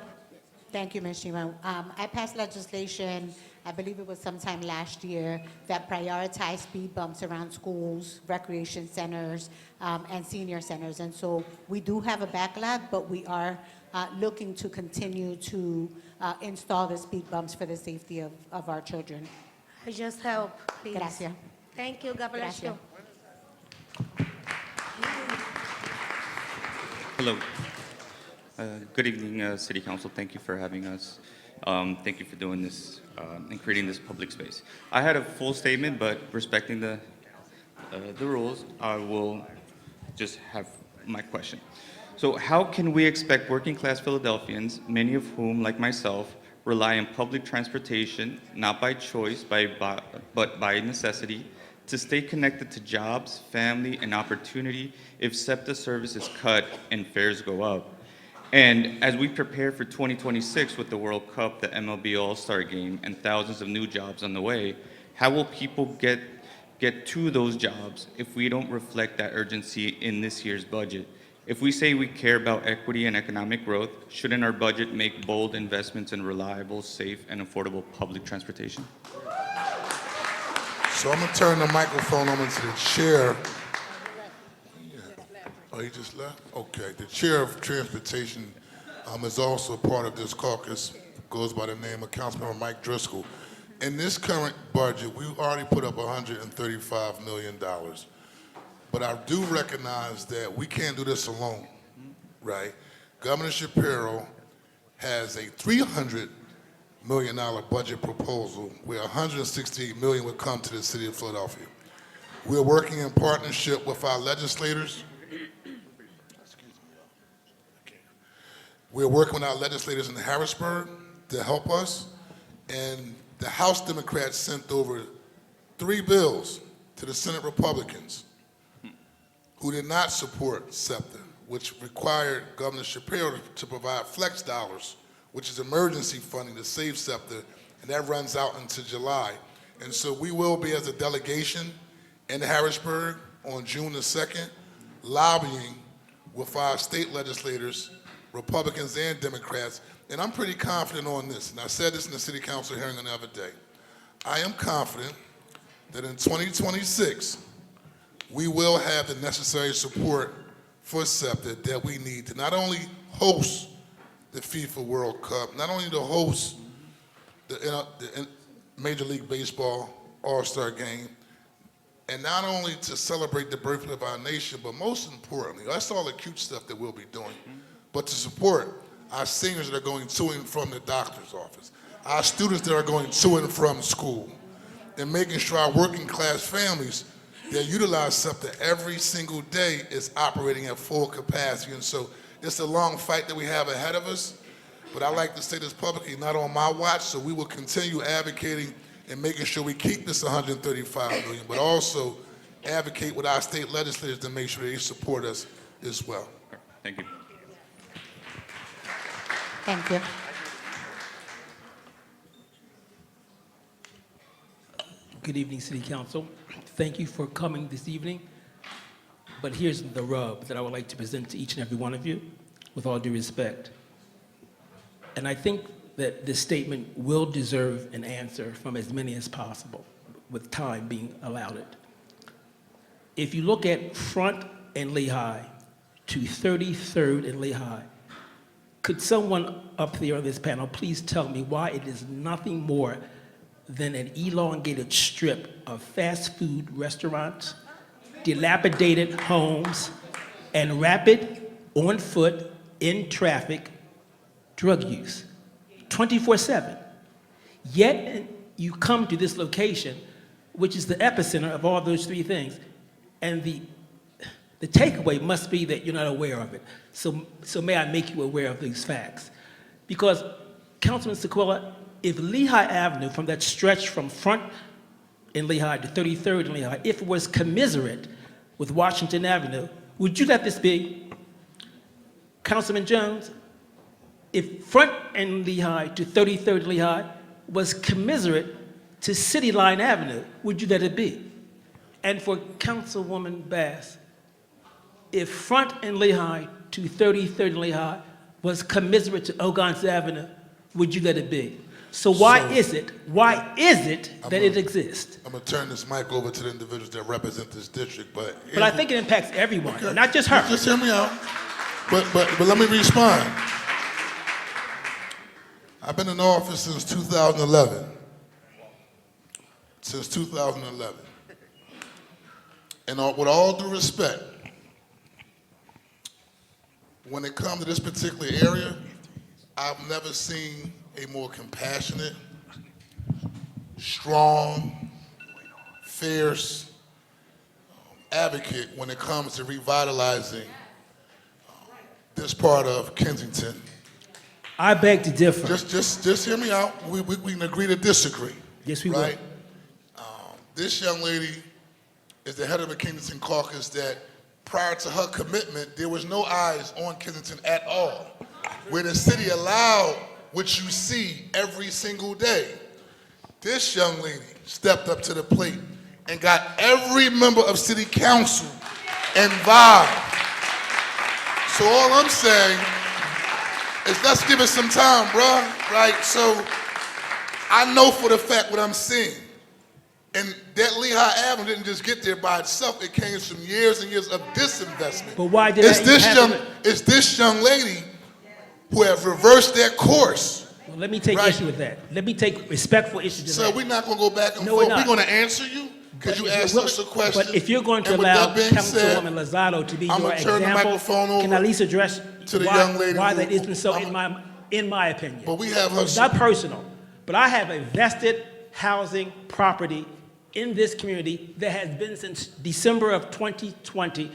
Thank you, Ms. Shima. I passed legislation, I believe it was sometime last year, that prioritized speed bumps around schools, recreation centers, and senior centers. And so we do have a backlog, but we are looking to continue to install the speed bumps for the safety of our children. I just help, please. Gracias. Thank you. God bless you. Hello. Good evening, City Council. Thank you for having us. Thank you for doing this and creating this public space. I had a full statement, but respecting the rules, I will just have my question. So how can we expect working class Philadelphians, many of whom, like myself, rely on public transportation, not by choice, but by necessity, to stay connected to jobs, family, and opportunity if SEPTA service is cut and fares go up? And as we prepare for 2026 with the World Cup, the MLB All-Star Game, and thousands of new jobs on the way, how will people get to those jobs if we don't reflect that urgency in this year's budget? If we say we care about equity and economic growth, shouldn't our budget make bold investments in reliable, safe, and affordable public transportation? So I'm gonna turn the microphone over to the chair. Oh, he just left? Okay, the chair of transportation is also part of this caucus, goes by the name of Councilmember Mike Driscoll. In this current budget, we already put up $135 million. But I do recognize that we can't do this alone, right? Governor Shapiro has a $300 million budget proposal where $168 million would come to the city of Philadelphia. We're working in partnership with our legislators. We're working with our legislators in Harrisburg to help us. And the House Democrats sent over 3 bills to the Senate Republicans who did not support SEPTA, which required Governor Shapiro to provide flex dollars, which is emergency funding to save SEPTA, and that runs out into July. And so we will be, as a delegation in Harrisburg on June the 2nd, lobbying with our state legislators, Republicans and Democrats, and I'm pretty confident on this, and I said this in the city council hearing the other day. I am confident that in 2026, we will have the necessary support for SEPTA that we need to not only host the FIFA World Cup, not only to host the Major League Baseball All-Star Game, And not only to celebrate the birthday of our nation, but most importantly, that's all the cute stuff that we'll be doing, but to support our seniors that are going to and from the doctor's office, our students that are going to and from school, and making sure our working class families that utilize something every single day is operating at full capacity. And so it's a long fight that we have ahead of us, but I like to say this publicly, not on my watch, so we will continue advocating and making sure we keep this 135 million, but also advocate with our state legislators to make sure they support us as well. Thank you. Thank you. Good evening, City Council. Thank you for coming this evening. But here's the rub that I would like to present to each and every one of you, with all due respect. And I think that this statement will deserve an answer from as many as possible, with time being allowed it. If you look at Front and Lehigh to 33rd and Lehigh, could someone up there on this panel please tell me why it is nothing more than an elongated strip of fast food restaurants, dilapidated homes, and rapid, on foot, in traffic, drug use, 24/7. Yet you come to this location, which is the epicenter of all those three things, and the takeaway must be that you're not aware of it. So may I make you aware of these facts? Because, Councilman Squilla, if Lehigh Avenue, from that stretch from Front in Lehigh to 33rd in Lehigh, if it was commiserate with Washington Avenue, would you let this be? Councilman Jones, if Front and Lehigh to 33rd in Lehigh was commiserate to City Line Avenue, would you let it be? And for Councilwoman Bass, if Front and Lehigh to 33rd and Lehigh was commiserate to Ogons Avenue, would you let it be? So why is it that it exists? I'm gonna turn this mic over to the individuals that represent this district, but I think it impacts everyone, not just her. Just hear me out. But let me respond. I've been in office since 2011. Since 2011. And with all due respect, when it comes to this particular area, I've never seen a more compassionate, strong, fierce advocate when it comes to revitalizing this part of Kensington. I beg to differ. Just hear me out. We can agree to disagree. Yes, we right? This young lady is the head of the Kensington Caucus that prior to her commitment, there was no eyes on Kensington at all, where the city allowed what you see every single day. This young lady stepped up to the plate and got every member of city council involved. So all I'm saying is let's give it some time, bruh, right? So I know for the fact what I'm seeing. And that Lehigh Avenue didn't just get there by itself. It came from years and years of disinvestment. But why did it's this young lady who have reversed that course. Well, let me take issue with that. Let me take respectful issue with that. So we're not going to go back and forth. We're going to answer you because you asked us a question. But if you're going to allow Councilwoman Lozada to be your example, can I at least address to the young lady why that isn't so in my opinion? But we have her. It's not personal, but I have a vested housing property in this community that has been since December of 2020.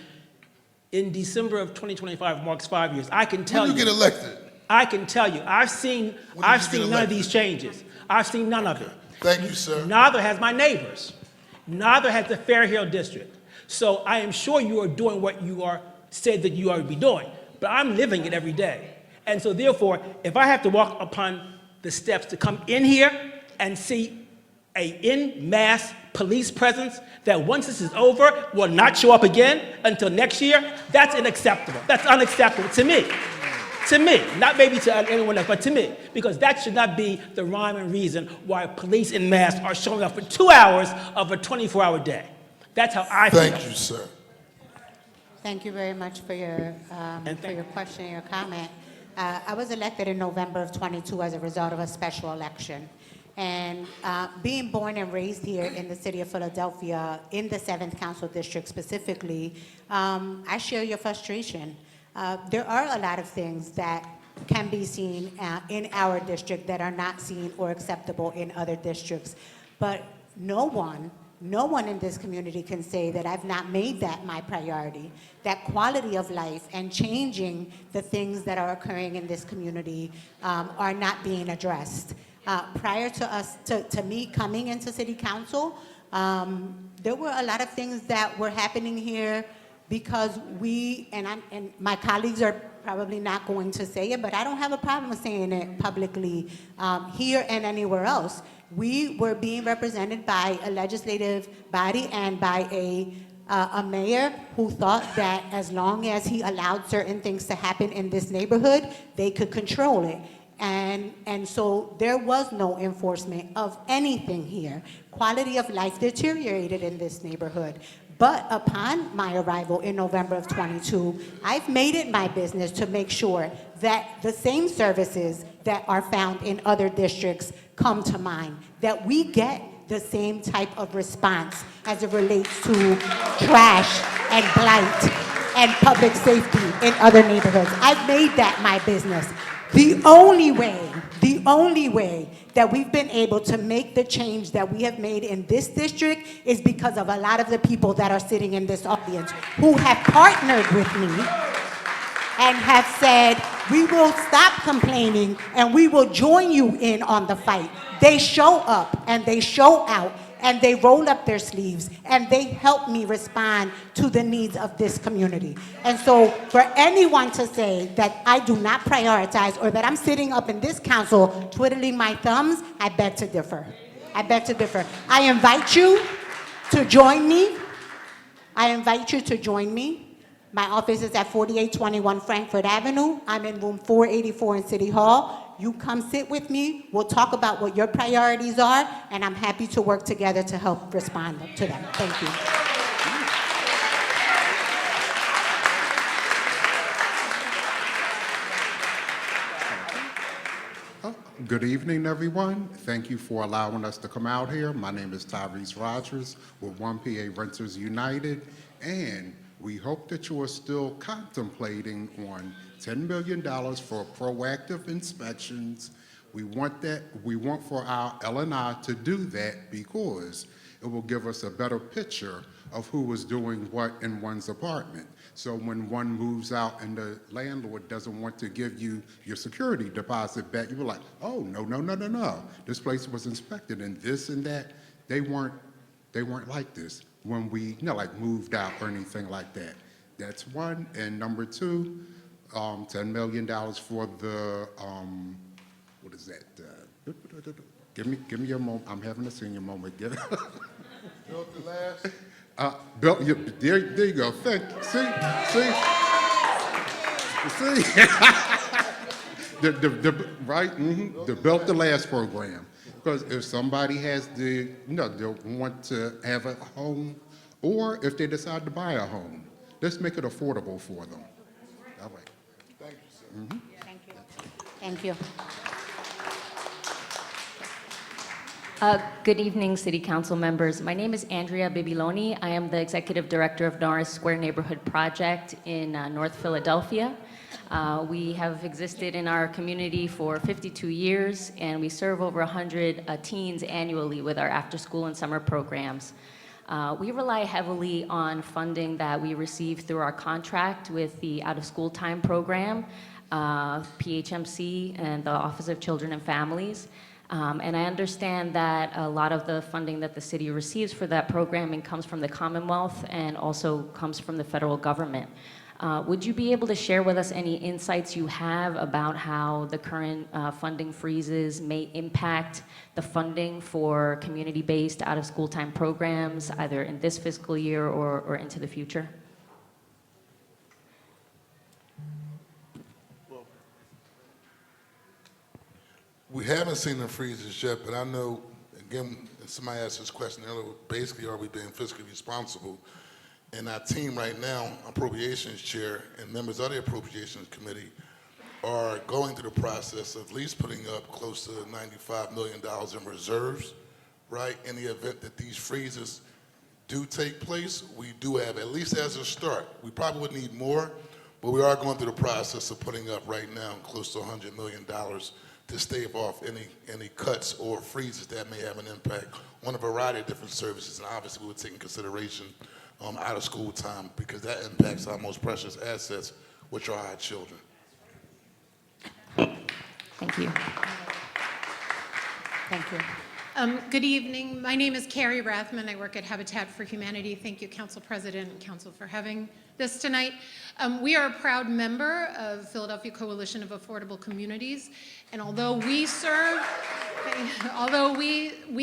In December of 2025 marks 5 years. I can tell you. When you get elected? I can tell you. I've seen none of these changes. I've seen none of it. Thank you, sir. Neither has my neighbors. Neither has the Fair Hill District. So I am sure you are doing what you are said that you are to be doing, but I'm living it every day. And so therefore, if I have to walk upon the steps to come in here and see a en masse police presence that once this is over will not show up again until next year, that's unacceptable. That's unacceptable to me. To me, not maybe to anyone else, but to me, because that should not be the rhyme and reason why police en masse are showing up for 2 hours of a 24-hour day. That's how I feel. Thank you, sir. Thank you very much for your question and your comment. I was elected in November of 22 as a result of a special election. And being born and raised here in the city of Philadelphia, in the 7th Council District specifically, I share your frustration. There are a lot of things that can be seen in our district that are not seen or acceptable in other districts. But no one in this community can say that I've not made that my priority, that quality of life and changing the things that are occurring in this community are not being addressed. Prior to me coming into city council, there were a lot of things that were happening here because and my colleagues are probably not going to say it, but I don't have a problem saying it publicly here and anywhere else. We were being represented by a legislative body and by a mayor who thought that as long as he allowed certain things to happen in this neighborhood, they could control it. And so there was no enforcement of anything here. Quality of life deteriorated in this neighborhood. But upon my arrival in November of 22, I've made it my business to make sure that the same services that are found in other districts come to mind, that we get the same type of response as it relates to trash and blight and public safety in other neighborhoods. I've made that my business. The only way that we've been able to make the change that we have made in this district is because of a lot of the people that are sitting in this audience who have partnered with me and have said, we will stop complaining and we will join you in on the fight. They show up and they show out and they roll up their sleeves and they help me respond to the needs of this community. And so for anyone to say that I do not prioritize or that I'm sitting up in this council twiddling my thumbs, I beg to differ. I beg to differ. I invite you to join me. My office is at 4821 Frankfurt Avenue. I'm in room 484 in City Hall. You come sit with me. We'll talk about what your priorities are, and I'm happy to work together to help respond to them. Thank you. Good evening, everyone. Thank you for allowing us to come out here. My name is Tyrese Rogers with 1PA Renters United, and we hope that you are still contemplating on $10 million for proactive inspections. We want for our L&I to do that because it will give us a better picture of who is doing what in one's apartment. So when one moves out and the landlord doesn't want to give you your security deposit back, you were like, oh, no. This place was inspected and this and that. They weren't like this when we, like moved out or anything like that. That's one. And number two, $10 million for the, what is that? Give me your moment. I'm having a senior moment. Built the last. There you go. Thank you. See. Right? Mm-hmm. The Built the Last program. Because if somebody has they want to have a home, or if they decide to buy a home, let's make it affordable for them. All right. Thank you, sir. Mm-hmm. Thank you. Good evening, City Council members. My name is Andrea Bibiloni. I am the Executive Director of Norris Square Neighborhood Project in North Philadelphia. We have existed in our community for 52 years, and we serve over 100 teens annually with our after-school and summer programs. We rely heavily on funding that we receive through our contract with the out-of-school time program, PHMC, and the Office of Children and Families. And I understand that a lot of the funding that the city receives for that programming comes from the Commonwealth and also comes from the federal government. Would you be able to share with us any insights you have about how the current funding freezes may impact the funding for community-based out-of-school time programs, either in this fiscal year or into the future? We haven't seen the freezes yet, but I know, again, somebody asked this question earlier, basically, are we being fiscally responsible? And our team right now, Appropriations Chair and members of the Appropriations Committee are going through the process of at least putting up close to $95 million in reserves, right? In the event that these freezes do take place, we do have, at least as a start, we probably would need more, but we are going through the process of putting up right now close to $100 million to stave off any cuts or freezes that may have an impact on a variety of different services. And obviously, we would take in consideration out of school time, because that impacts our most precious assets, which are our children. Thank you. Thank you. Good evening. My name is Carrie Rathman. I work at Habitat for Humanity. Thank you, Council President and Council, for having this tonight. We are a proud member of Philadelphia Coalition of Affordable Communities, and although we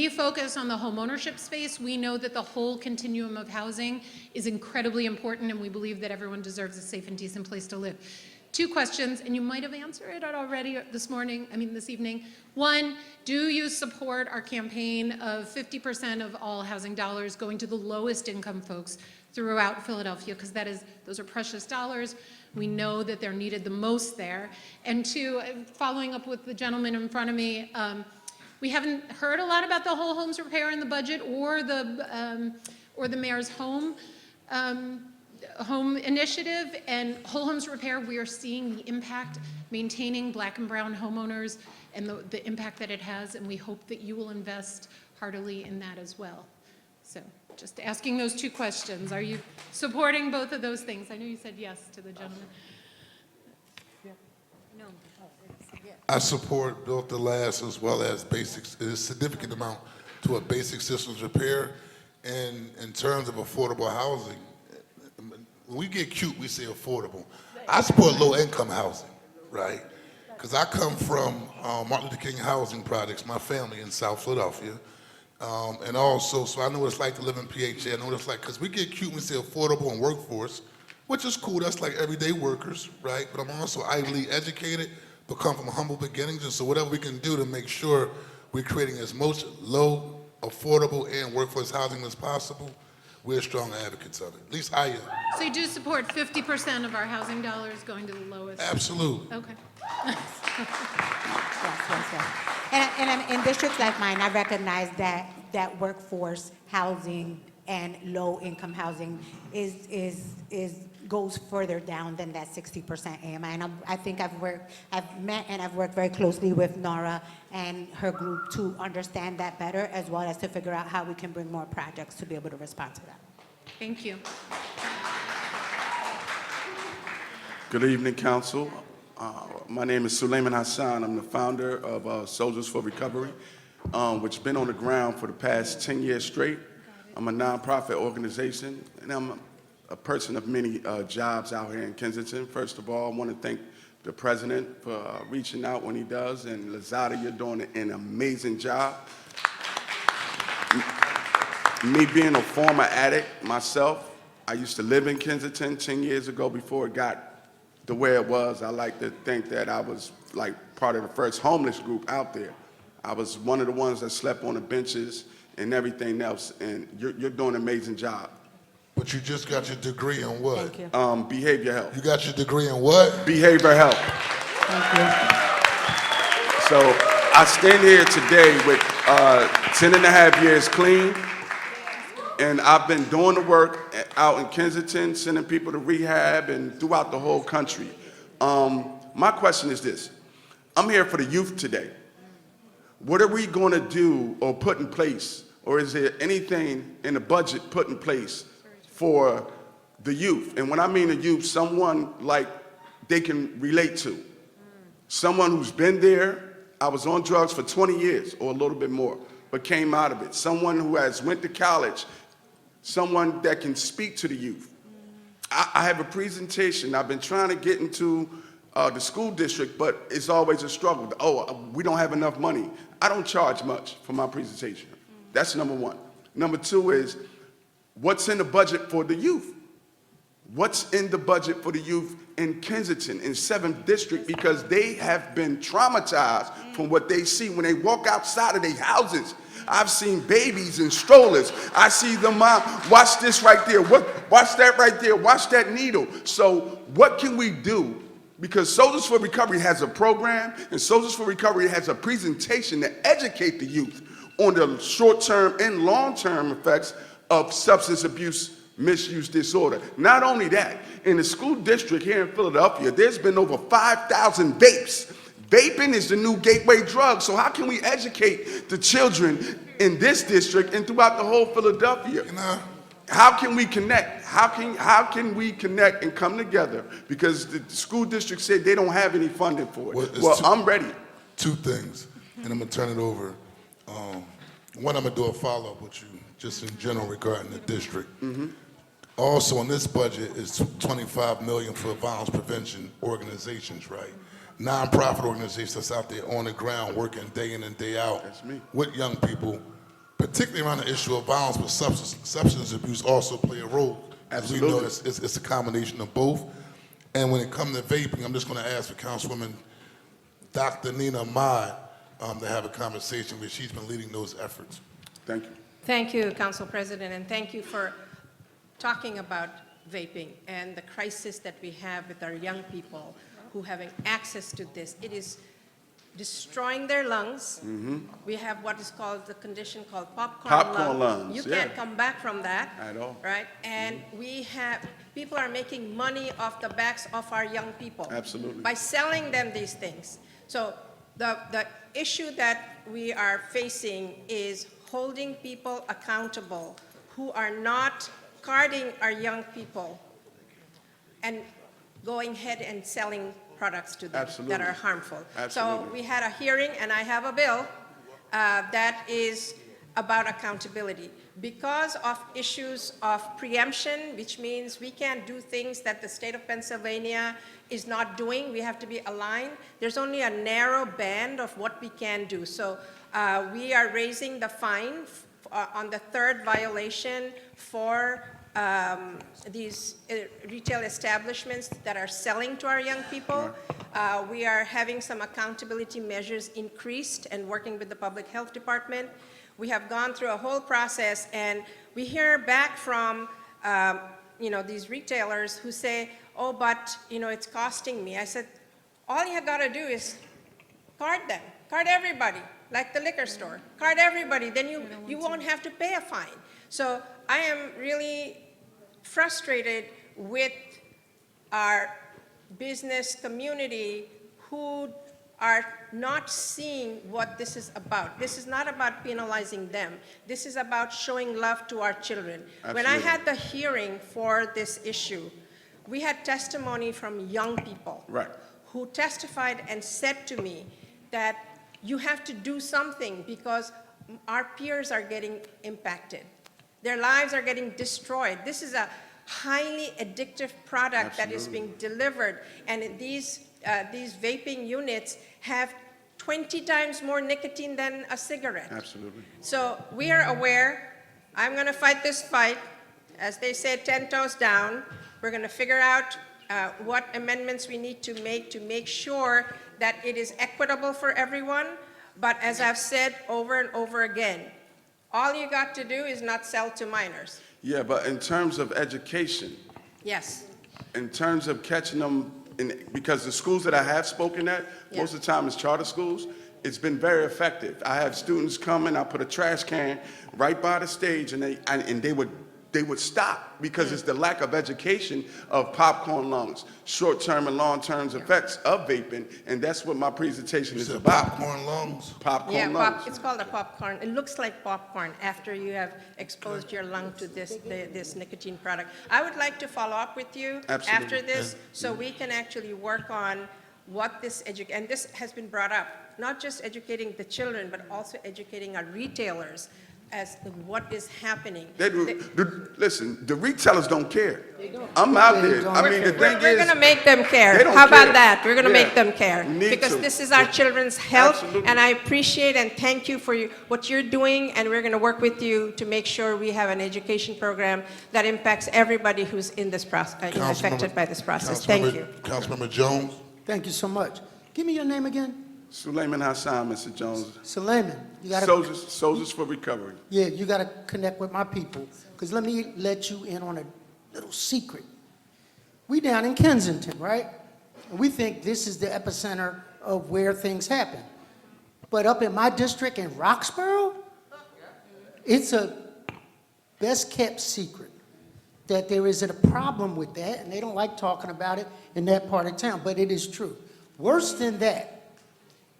focus on the homeownership space, we know that the whole continuum of housing is incredibly important, and we believe that everyone deserves a safe and decent place to live. 2 questions, and you might have answered it already this evening. 1, do you support our campaign of 50% of all housing dollars going to the lowest income folks throughout Philadelphia? Because those are precious dollars. We know that they're needed the most there. And 2, following up with the gentleman in front of me, we haven't heard a lot about the whole homes repair in the budget or the mayor's home initiative. And whole homes repair, we are seeing the impact maintaining Black and brown homeowners and the impact that it has, and we hope that you will invest heartily in that as well. So just asking those 2 questions. Are you supporting both of those things? I know you said yes to the gentleman. No. I support both the last as well as basics. It is a significant amount to a basic systems repair. And in terms of affordable housing, when we get cute, we say affordable. I support low-income housing, right? Because I come from Martin Luther King housing projects, my family in South Philadelphia. And also, so I know what it's like to live in PHA. I know what it's like, because we get cute when we say affordable and workforce, which is cool. That's like everyday workers, right? But I'm also Ivy League educated, but come from humble beginnings. And so whatever we can do to make sure we're creating as much low, affordable, and workforce housing as possible, we're strong advocates of it. At least I am. So you do support 50% of our housing dollars going to the lowest? Absolutely. Okay. Yes. And in districts like mine, I recognize that workforce housing and low-income housing goes further down than that 60% AMI. And I think I've met and I've worked very closely with Nora and her group to understand that better, as well as to figure out how we can bring more projects to be able to respond to that. Thank you. Good evening, Council. My name is Suleiman Hassan. I'm the founder of Soldiers for Recovery, which has been on the ground for the past 10 years straight. I'm a nonprofit organization, and I'm a person of many jobs out here in Kensington. First of all, I want to thank the president for reaching out when he does, and Lozada, you're doing an amazing job. Me being a former addict myself, I used to live in Kensington 10 years ago before it got the way it was. I like to think that I was like part of the first homeless group out there. I was one of the ones that slept on the benches and everything else, and you're doing an amazing job. But you just got your degree in what? Thank you. Behavior health. You got your degree in what? Behavior health. Thank you. So I stand here today with 10 and a half years clean, and I've been doing the work out in Kensington, sending people to rehab and throughout the whole country. My question is this. I'm here for the youth today. What are we going to do or put in place, or is there anything in the budget put in place for the youth? And when I mean the youth, someone like they can relate to. Someone who's been there. I was on drugs for 20 years or a little bit more, but came out of it. Someone who has went to college. Someone that can speak to the youth. I have a presentation. I've been trying to get into the school district, but it's always a struggle. Oh, we don't have enough money. I don't charge much for my presentation. That's number one. Number two is, what's in the budget for the youth? What's in the budget for the youth in Kensington, in 7th District, because they have been traumatized from what they see when they walk outside of their houses. I've seen babies in strollers. I see the mom, watch this right there, watch that right there, watch that needle. So what can we do Because Soldiers for Recovery has a program, and Soldiers for Recovery has a presentation to educate the youth on the short-term and long-term effects of substance abuse misuse disorder. Not only that, in the school district here in Philadelphia, there's been over 5,000 vapes. Vaping is the new gateway drug, so how can we educate the children in this district and throughout the whole Philadelphia? How can we connect? How can we connect and come together? Because the school district said they don't have any funding for it. Well, I'm ready. Two things, and I'm gonna turn it over. One, I'm gonna do a follow-up with you, just in general regarding the district. Also, in this budget is $25 million for violence prevention organizations, right? Nonprofit organizations that's out there on the ground working day in and day out with young people, particularly around the issue of violence, but substance abuse also play a role. As we know, it's a combination of both. And when it comes to vaping, I'm just going to ask for Councilwoman Dr. Nina Ahmad to have a conversation with. She's been leading those efforts. Thank you. Thank you, Council President, and thank you for talking about vaping and the crisis that we have with our young people who having access to this. It is destroying their lungs. We have what is called the condition called popcorn lungs. You can't come back from that. At all. Right? And we have, people are making money off the backs of our young people. Absolutely. By selling them these things. So the issue that we are facing is holding people accountable who are not carding our young people and going ahead and selling products to them that are harmful. So we had a hearing, and I have a bill that is about accountability. Because of issues of preemption, which means we can't do things that the state of Pennsylvania is not doing, we have to be aligned. There's only a narrow band of what we can do. So we are raising the fine on the third violation for these retail establishments that are selling to our young people. We are having some accountability measures increased and working with the public health department. We have gone through a whole process, and we hear back from these retailers who say, oh, but it's costing me. I said, all you have got to do is card them, card everybody, like the liquor store, card everybody, then you won't have to pay a fine. So I am really frustrated with our business community who are not seeing what this is about. This is not about penalizing them. This is about showing love to our children. When I had the hearing for this issue, we had testimony from young people who testified and said to me that you have to do something because our peers are getting impacted. Their lives are getting destroyed. This is a highly addictive product that is being delivered, and these vaping units have 20 times more nicotine than a cigarette. Absolutely. So we are aware. I'm going to fight this fight. As they say, 10 toes down. We're going to figure out what amendments we need to make sure that it is equitable for everyone. But as I've said over and over again, all you got to do is not sell to minors. Yeah, but in terms of education, Yes. in terms of catching them, because the schools that I have spoken at, most of the time it's charter schools, it's been very effective. I have students come and I put a trash can right by the stage, and they would stop because it's the lack of education of popcorn lungs, short-term and long-term effects of vaping, and that's what my presentation is about. Popcorn lungs? Popcorn lungs. It's called a popcorn. It looks like popcorn after you have exposed your lung to this nicotine product. I would like to follow up with you after this so we can actually work on what this and this has been brought up, not just educating the children, but also educating our retailers as to what is happening. Listen, the retailers don't care. I'm out there. I mean, the thing is, we're going to make them care. They don't How about care. that? We're going to Yeah. make them care. Because this is our children's health, and I appreciate and thank you for what you're doing, and we're going to work with you to make sure we have an education program that impacts everybody who's in this process, affected by this process. Thank you. Councilmember Jones. Thank you so much. Give me your name again. Suleiman Hassan, Mr. Jones. Suleiman. You gotta, Soldiers for Recovery. Yeah, you got to connect with my people. Because let me let you in on a little secret. We down in Kensington, right? And we think this is the epicenter of where things happen. But up in my district in Roxborough, it's a best kept secret that there is a problem with that, and they don't like talking about it in that part of town, but it is true. Worse than that,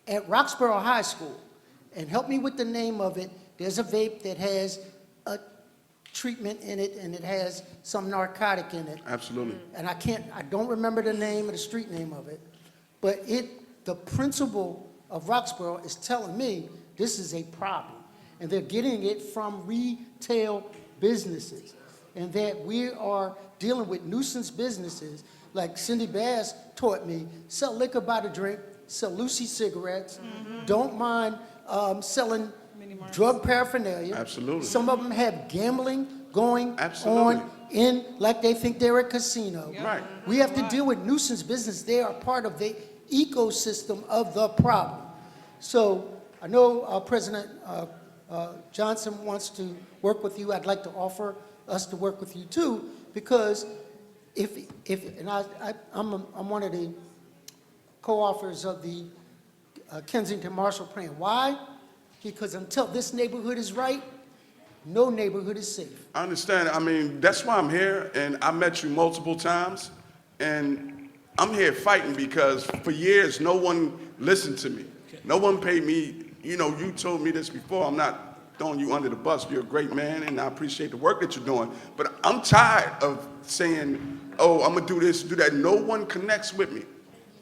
at Roxborough High School, and help me with the name of it, there's a vape that has a treatment in it, and it has some narcotic in it. Absolutely. And I don't remember the name of the street name of it, but the principal of Roxborough is telling me this is a problem. And they're getting it from retail businesses. And that we are dealing with nuisance businesses, like Cindy Bass taught me, sell liquor by the drink, sell Lucy cigarettes, don't mind selling drug paraphernalia. Absolutely. Some of them have gambling going Absolutely. on in like they think they're a casino. Right. We have to deal with nuisance business. They are part of the ecosystem of the problem. So I know President Johnson wants to work with you. I'd like to offer us to work with you too, because I'm one of the co-authors of the Kensington Marshall Plan. Why? Because until this neighborhood is right, no neighborhood is safe. I understand. I mean, that's why I'm here, and I met you multiple times, and I'm here fighting because for years, no one listened to me. No one paid me. You know, you told me this before. I'm not throwing you under the bus. You're a great man, and I appreciate the work that you're doing. But I'm tired of saying, oh, I'm going to do this, do that. No one connects with me.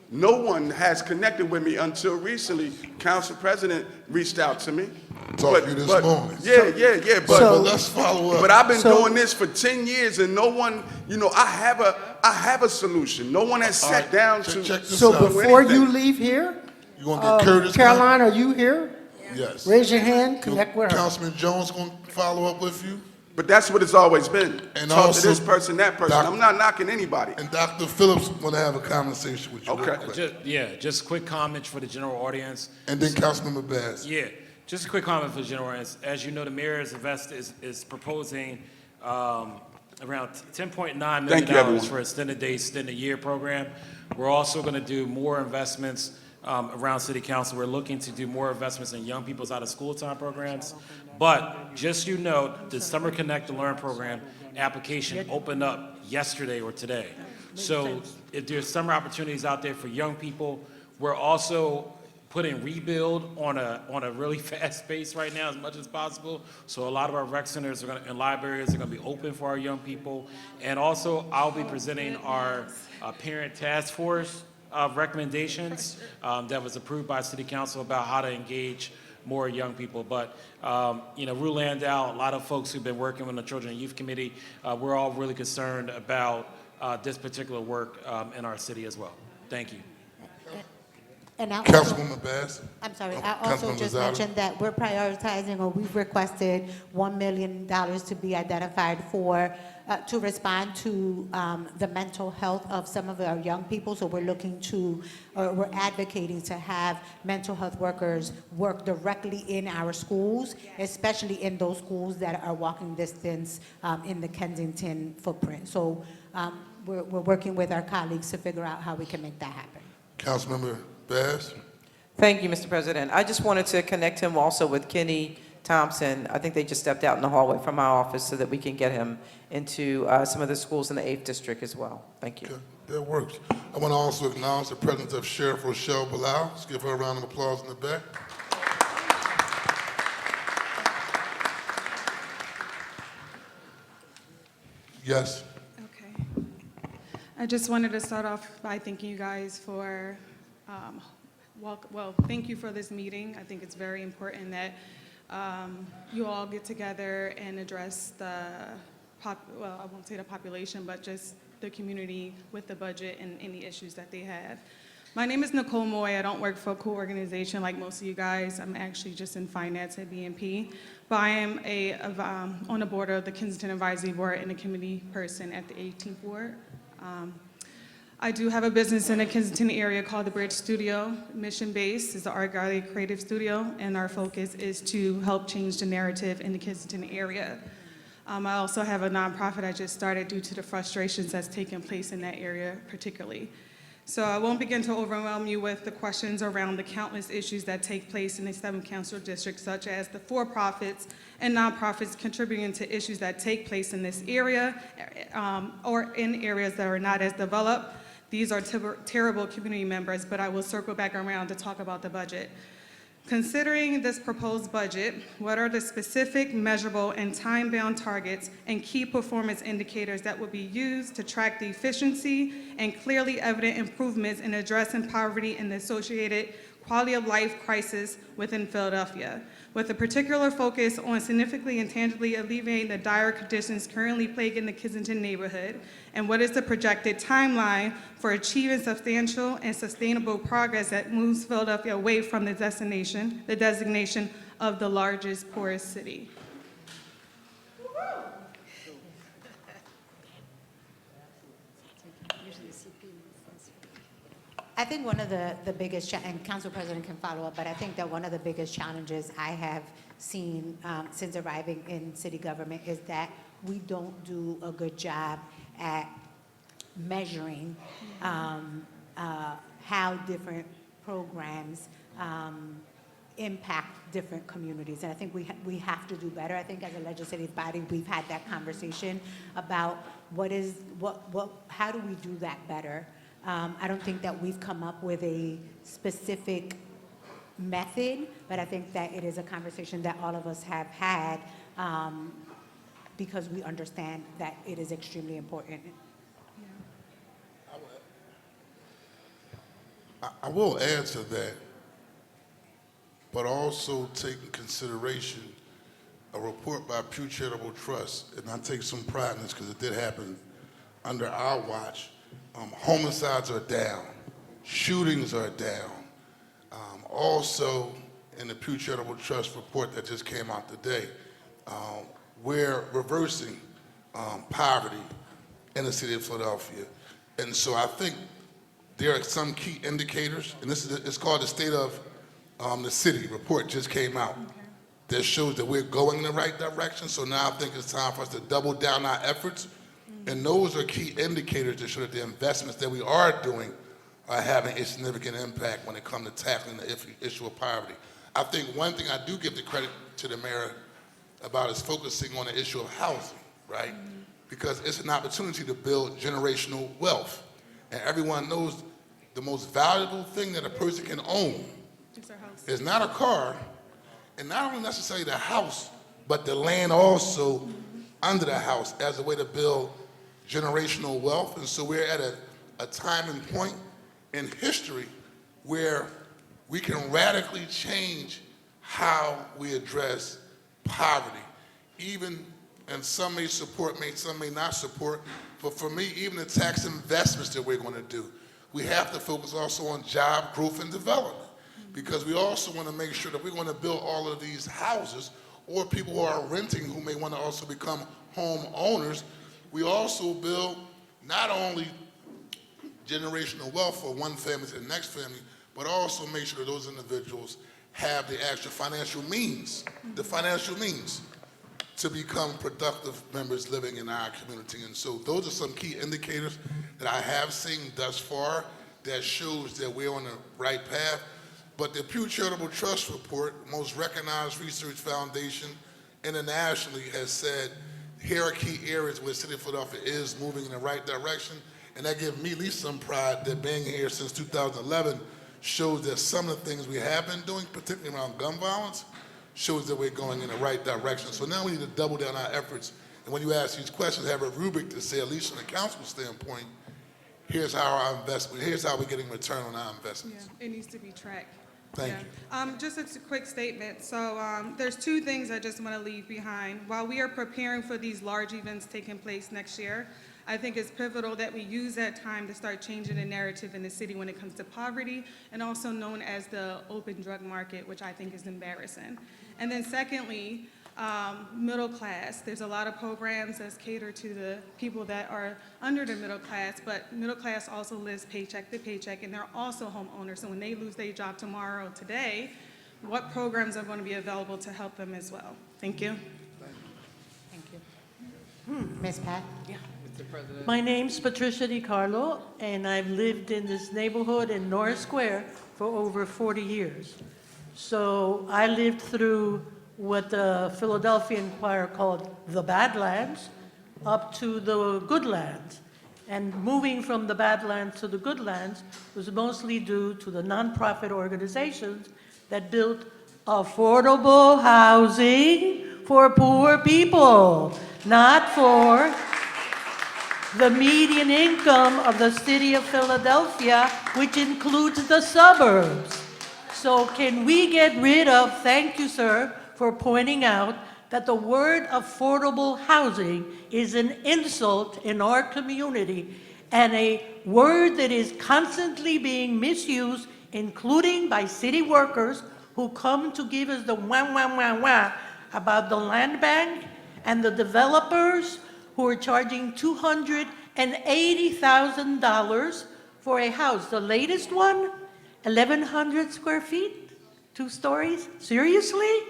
No one has connected with me until recently. Council President reached out to me. Talk to you this morning. Yeah. But let's follow up. But I've been doing this for 10 years, and no one, you know, I have a solution. No one has sat down to. Check this So out. before you leave here, You gonna get Curtis? Caroline, are you here? Yes. Raise your hand, connect with her. Councilman Jones gonna follow up with you? But that's what it's always been. And Talk also to this person, that person. I'm not knocking anybody. And Dr. Phillips want to have a conversation with you. Okay. real quick. Just quick comments for the general audience. And then Councilmember Bass. Yeah, just a quick comment for the general audience. As you know, the mayor is proposing around $10.9 Thank you, million everyone. for extended day, extended year program. We're also going to do more investments around City Council. We're looking to do more investments in young people's out of school time programs. But just so you know, the Summer Connect to Learn program application opened up yesterday or today. So if there's summer opportunities out there for young people, we're also putting rebuild on a really fast pace right now as much as possible. So a lot of our rec centers and libraries are going to be open for our young people. And also, I'll be presenting our parent task force recommendations that was approved by City Council about how to engage more young people. But, Rue Landau, a lot of folks who've been working with the Children and Youth Committee, we're all really concerned about this particular work in our city as well. Thank you. And I Councilwoman Bass. I'm sorry, Oh, I also Councilmember just Lozada. mentioned that we're prioritizing, or we've requested $1 million to be identified for, to respond to the mental health of some of our young people. So we're looking to, or we're advocating to have mental health workers work directly in our schools, especially in those schools that are walking distance in the Kensington footprint. So we're working with our colleagues to figure out how we can make that happen. Councilmember Bass. Thank you, Mr. President. I just wanted to connect him also with Kenny Thompson. I think they just stepped out in the hallway from my office so that we can get him into some of the schools in the 8th District as well. Thank you. Okay, that works. I want to also acknowledge the presence of Sheriff Rochelle Bilal. Let's give her a round of applause in the back. Yes. Okay. I just wanted to start off by thanking you guys for, thank you for this meeting. I think it's very important that you all get together and address the, I won't say the population, but just the community with the budget and any issues that they have. My name is Nicole Moy. I don't work for a cool organization like most of you guys. I'm actually just in finance at BNP. But I am on the board of the Kensington Advisory Board and a committee person at the 18th Ward. I do have a business in the Kensington area called the Bridge Studio. Mission-based is the Art Gallery Creative Studio, and our focus is to help change the narrative in the Kensington area. I also have a nonprofit I just started due to the frustrations that's taken place in that area particularly. So I won't begin to overwhelm you with the questions around the countless issues that take place in the 7th Council District, such as the for-profits and nonprofits contributing to issues that take place in this area or in areas that are not as developed. These are terrible community members, but I will circle back around to talk about the budget. Considering this proposed budget, what are the specific, measurable, and time-bound targets and key performance indicators that will be used to track the efficiency and clearly evident improvements in addressing poverty and the associated quality of life crisis within Philadelphia, with a particular focus on significantly and tangibly alleviating the dire conditions currently plaguing the Kensington neighborhood? And what is the projected timeline for achieving substantial and sustainable progress that moves Philadelphia away from the designation of the largest, poorest city? I think one of the biggest, and Council President can follow up, but I think that one of the biggest challenges I have seen since arriving in city government is that we don't do a good job at measuring how different programs impact different communities. And I think we have to do better. I think as a legislative body, we've had that conversation about how do we do that better? I don't think that we've come up with a specific method, but I think that it is a conversation that all of us have had because we understand that it is extremely important. I will add to that, but also take in consideration a report by Pew Charitable Trust, and I take some pride in this because it did happen under our watch. Homicides are down, shootings are down. Also, in the Pew Charitable Trust report that just came out today, we're reversing poverty in the city of Philadelphia. And so I think there are some key indicators, and it's called the State of the City report just came out that shows that we're going in the right direction. So now I think it's time for us to double down our efforts. And those are key indicators that show that the investments that we are doing are having a significant impact when it comes to tackling the issue of poverty. I think one thing I do give the credit to the mayor about is focusing on the issue of housing, right? Because it's an opportunity to build generational wealth. And everyone knows the most valuable thing that a person can own is not a car, and not only necessarily the house, but the land also under the house as a way to build generational wealth. And so we're at a time and point in history where we can radically change how we address poverty. Even, and some may support, some may not support, but for me, even the tax investments that we're going to do, we have to focus also on job growth and development, because we also want to make sure that we're going to build all of these houses, or people who are renting who may want to also become homeowners. We also build not only generational wealth for one family to the next family, but also make sure that those individuals have the actual financial means, to become productive members living in our community. And so those are some key indicators that I have seen thus far that shows that we're on the right path. But the Pew Charitable Trust report, most recognized research foundation internationally, has said here are key areas where the city of Philadelphia is moving in the right direction. And that gives me at least some pride that being here since 2011 shows that some of the things we have been doing, particularly around gun violence, shows that we're going in the right direction. So now we need to double down our efforts. And when you ask these questions, have a rubric to say, at least from the council standpoint, here's how we're getting return on our investments. Yeah, it needs to be tracked. Thank you. Just a quick statement. So there's two things I just want to leave behind. While we are preparing for these large events taking place next year, I think it's pivotal that we use that time to start changing the narrative in the city when it comes to poverty, and also known as the open drug market, which I think is embarrassing. And then secondly, middle class. There's a lot of programs that cater to the people that are under the middle class, but middle class also lives paycheck to paycheck, and they're also homeowners. So when they lose their job tomorrow, today, what programs are going to be available to help them as well? Thank you. Thank you. Ms. Pat? Yeah. My name's Patricia DiCarlo, and I've lived in this neighborhood in Norris Square for over 40 years. So I lived through what the Philadelphia Inquirer called the Badlands up to the Goodlands. And moving from the Badlands to the Goodlands was mostly due to the nonprofit organizations that built affordable housing for poor people, not for the median income of the city of Philadelphia, which includes the suburbs. So can we get rid of, thank you, sir, for pointing out that the word affordable housing is an insult in our community and a word that is constantly being misused, including by city workers who come to give us the wah about the land bank and the developers who are charging $280,000 for a house. The latest one, 1,100 square feet, 2 stories, seriously?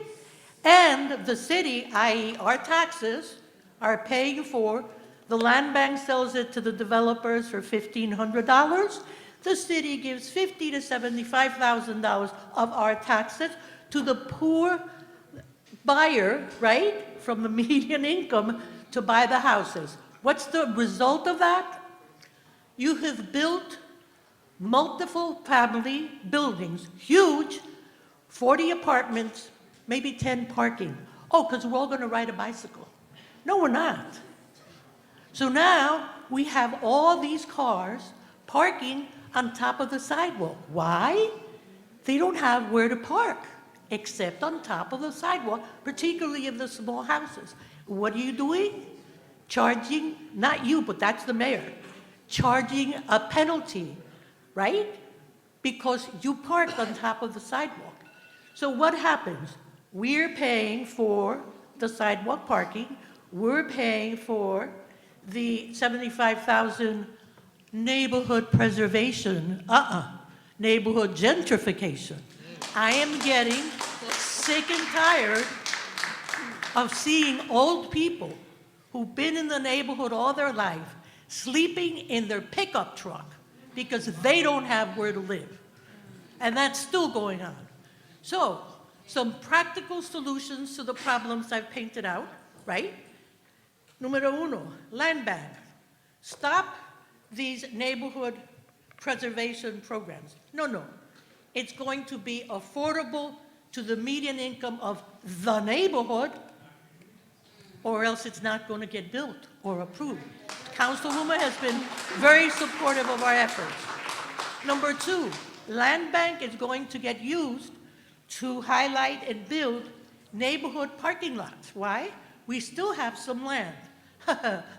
And the city, i.e. our taxes, are paying for, the land bank sells it to the developers for $1,500. The city gives $50,000 to $75,000 of our taxes to the poor buyer, right, from the median income to buy the houses. What's the result of that? You have built multiple family buildings, huge, 40 apartments, maybe 10 parking. Oh, because we're all going to ride a bicycle. No, we're not. So now we have all these cars parking on top of the sidewalk. Why? They don't have where to park except on top of the sidewalk, particularly in the small houses. What are you doing? Charging, not you, but that's the mayor, charging a penalty, right? Because you parked on top of the sidewalk. So what happens? We're paying for the sidewalk parking. We're paying for the $75,000 neighborhood preservation, neighborhood gentrification. I am getting sick and tired of seeing old people who've been in the neighborhood all their life sleeping in their pickup truck because they don't have where to live. And that's still going on. So, some practical solutions to the problems I've painted out, right? Numero uno, land bank. Stop these neighborhood preservation programs. No. It's going to be affordable to the median income of the neighborhood, or else it's not going to get built or approved. Councilwoman has been very supportive of our efforts. Number 2, land bank is going to get used to highlight and build neighborhood parking lots. Why? We still have some land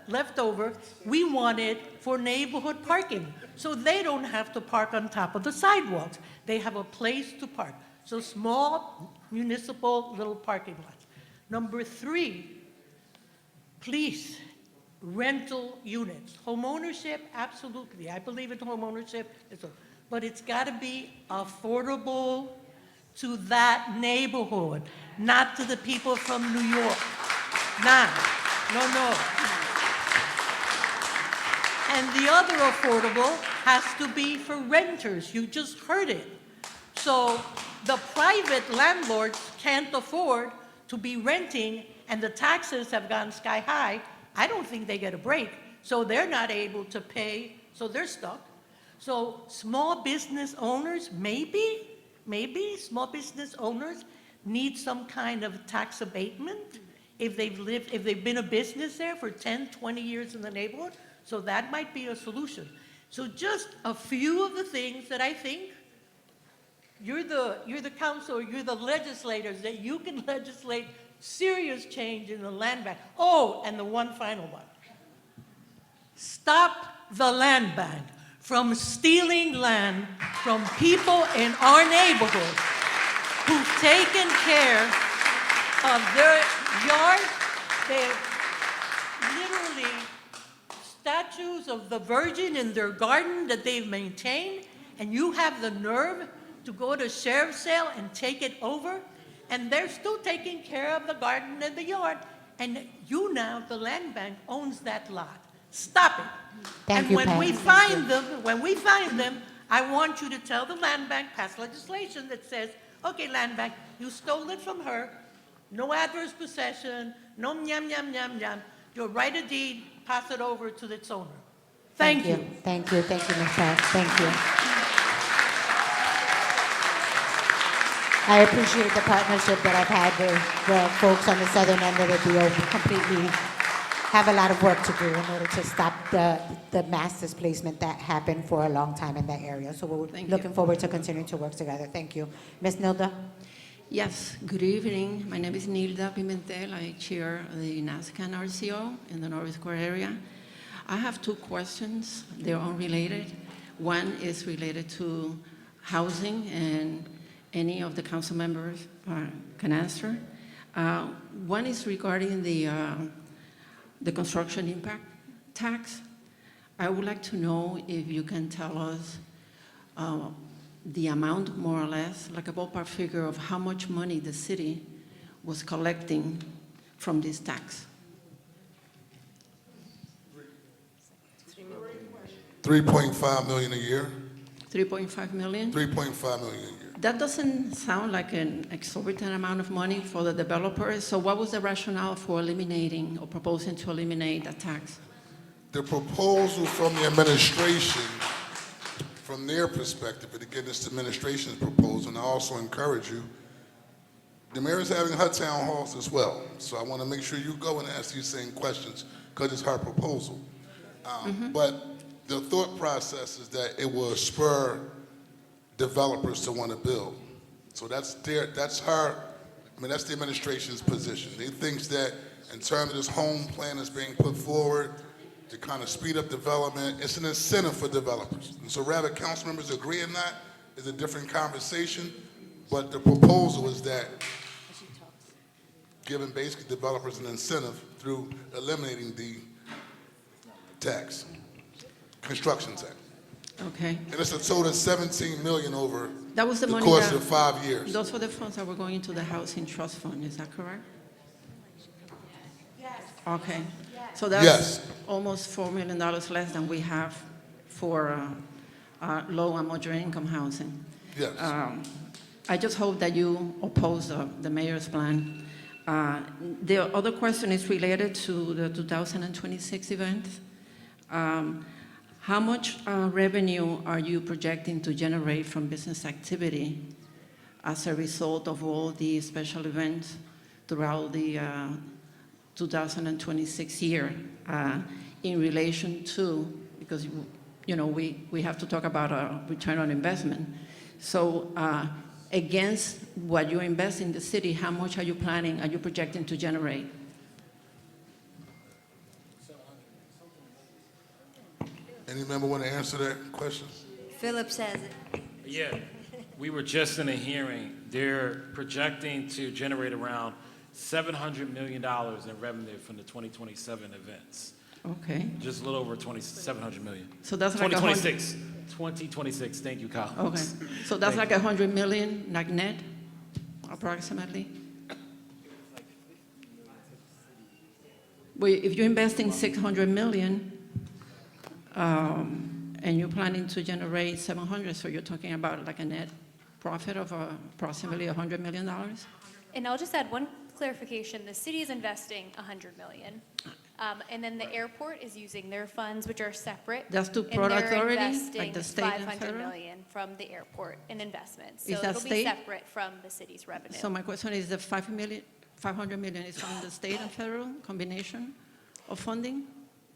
left over. We want it for neighborhood parking, so they don't have to park on top of the sidewalks. They have a place to park. So small municipal little parking lots. Number 3, please, rental units. Homeownership, absolutely. I believe in homeownership, but it's got to be affordable to that neighborhood, not to the people from New York. No. And the other affordable has to be for renters. You just heard it. So the private landlords can't afford to be renting, and the taxes have gone sky high. I don't think they get a break. So they're not able to pay, so they're stuck. So small business owners, maybe small business owners need some kind of tax abatement if they've been a business there for 10, 20 years in the neighborhood. So that might be a solution. So just a few of the things that I think you're the council, you're the legislators, that you can legislate serious change in the land bank. Oh, and the one final one. Stop the land bank from stealing land from people in our neighborhood who've taken care of their yard. They're literally statues of the Virgin in their garden that they've maintained, and you have the nerve to go to sheriff's sale and take it over, and they're still taking care of the garden and the yard, and you now, the land bank, owns that lot. Stop it. Thank And you, when Pat. we find them, I want you to tell the land bank, pass legislation that says, okay, land bank, you stole it from her, no adverse possession, no nyam, nyam, nyam, nyam. You'll write a deed, pass it over to its owner. Thank you. Thank you, Ms. Pat. Thank you. I appreciate the partnership that I've had with the folks on the southern end of the deal. We completely have a lot of work to do in order to stop the mass displacement that happened for a long time in that area. So we're looking forward to continuing to work together. Thank you. Ms. Nilda? Yes, good evening. My name is Nilda Pimentel. I chair the NASCAN RCO in the North Square area. I have two questions. They're unrelated. One is related to housing, and any of the council members can answer. One is regarding the construction impact tax. I would like to know if you can tell us the amount, more or less, like a ballpark figure of how much money the city was collecting from this tax. 3.5 million a year. 3.5 million? 3.5 million a year. That doesn't sound like an exorbitant amount of money for the developers. So what was the rationale for eliminating or proposing to eliminate that tax? The proposal from the administration, from their perspective, and again, it's the administration's proposal, and I also encourage you, the mayor is having her town halls as well. So I want to make sure you go and ask these same questions because it's her proposal. But the thought process is that it will spur developers to want to build. So that's the administration's position. They think that in terms of this home plan that's being put forward to kind of speed up development, it's an incentive for developers. And so rather council members agree or not is a different conversation, but the proposal is that giving basically developers an incentive through eliminating the tax, construction tax. Okay. And it's a total of 17 million over That was the money course that, of 5 years. Those were the funds that were going into the housing trust fund, is that correct? Yes. Okay. So that's Yes. almost $4 million less than we have for low and moderate income housing. Yes. I just hope that you oppose the mayor's plan. The other question is related to the 2026 event. How much revenue are you projecting to generate from business activity as a result of all the special events throughout the 2026 year in relation to, because we have to talk about a return on investment. So against what you invest in the city, how much are you projecting to generate? Any member want to answer that question? Philip says it. Yeah, we were just in a hearing. They're projecting to generate around $700 million in revenue from the 2027 events. Okay. Just a little over 700 million. So that's like 2026. 2026. Thank you, Kyle. Okay. So that's like 100 million, like net, approximately? Well, if you're investing 600 million, and you're planning to generate 700, so you're talking about like a net profit of approximately $100 million? And I'll just add one clarification. The city is investing $100 million. And then the airport is using their funds, which are separate. That's to and Port they're Authority, investing like the state and $500 federal? million from the airport in investments. Is So that it'll be state? separate from the city's revenue. So my question is, the 500 million is from the state and federal combination of funding?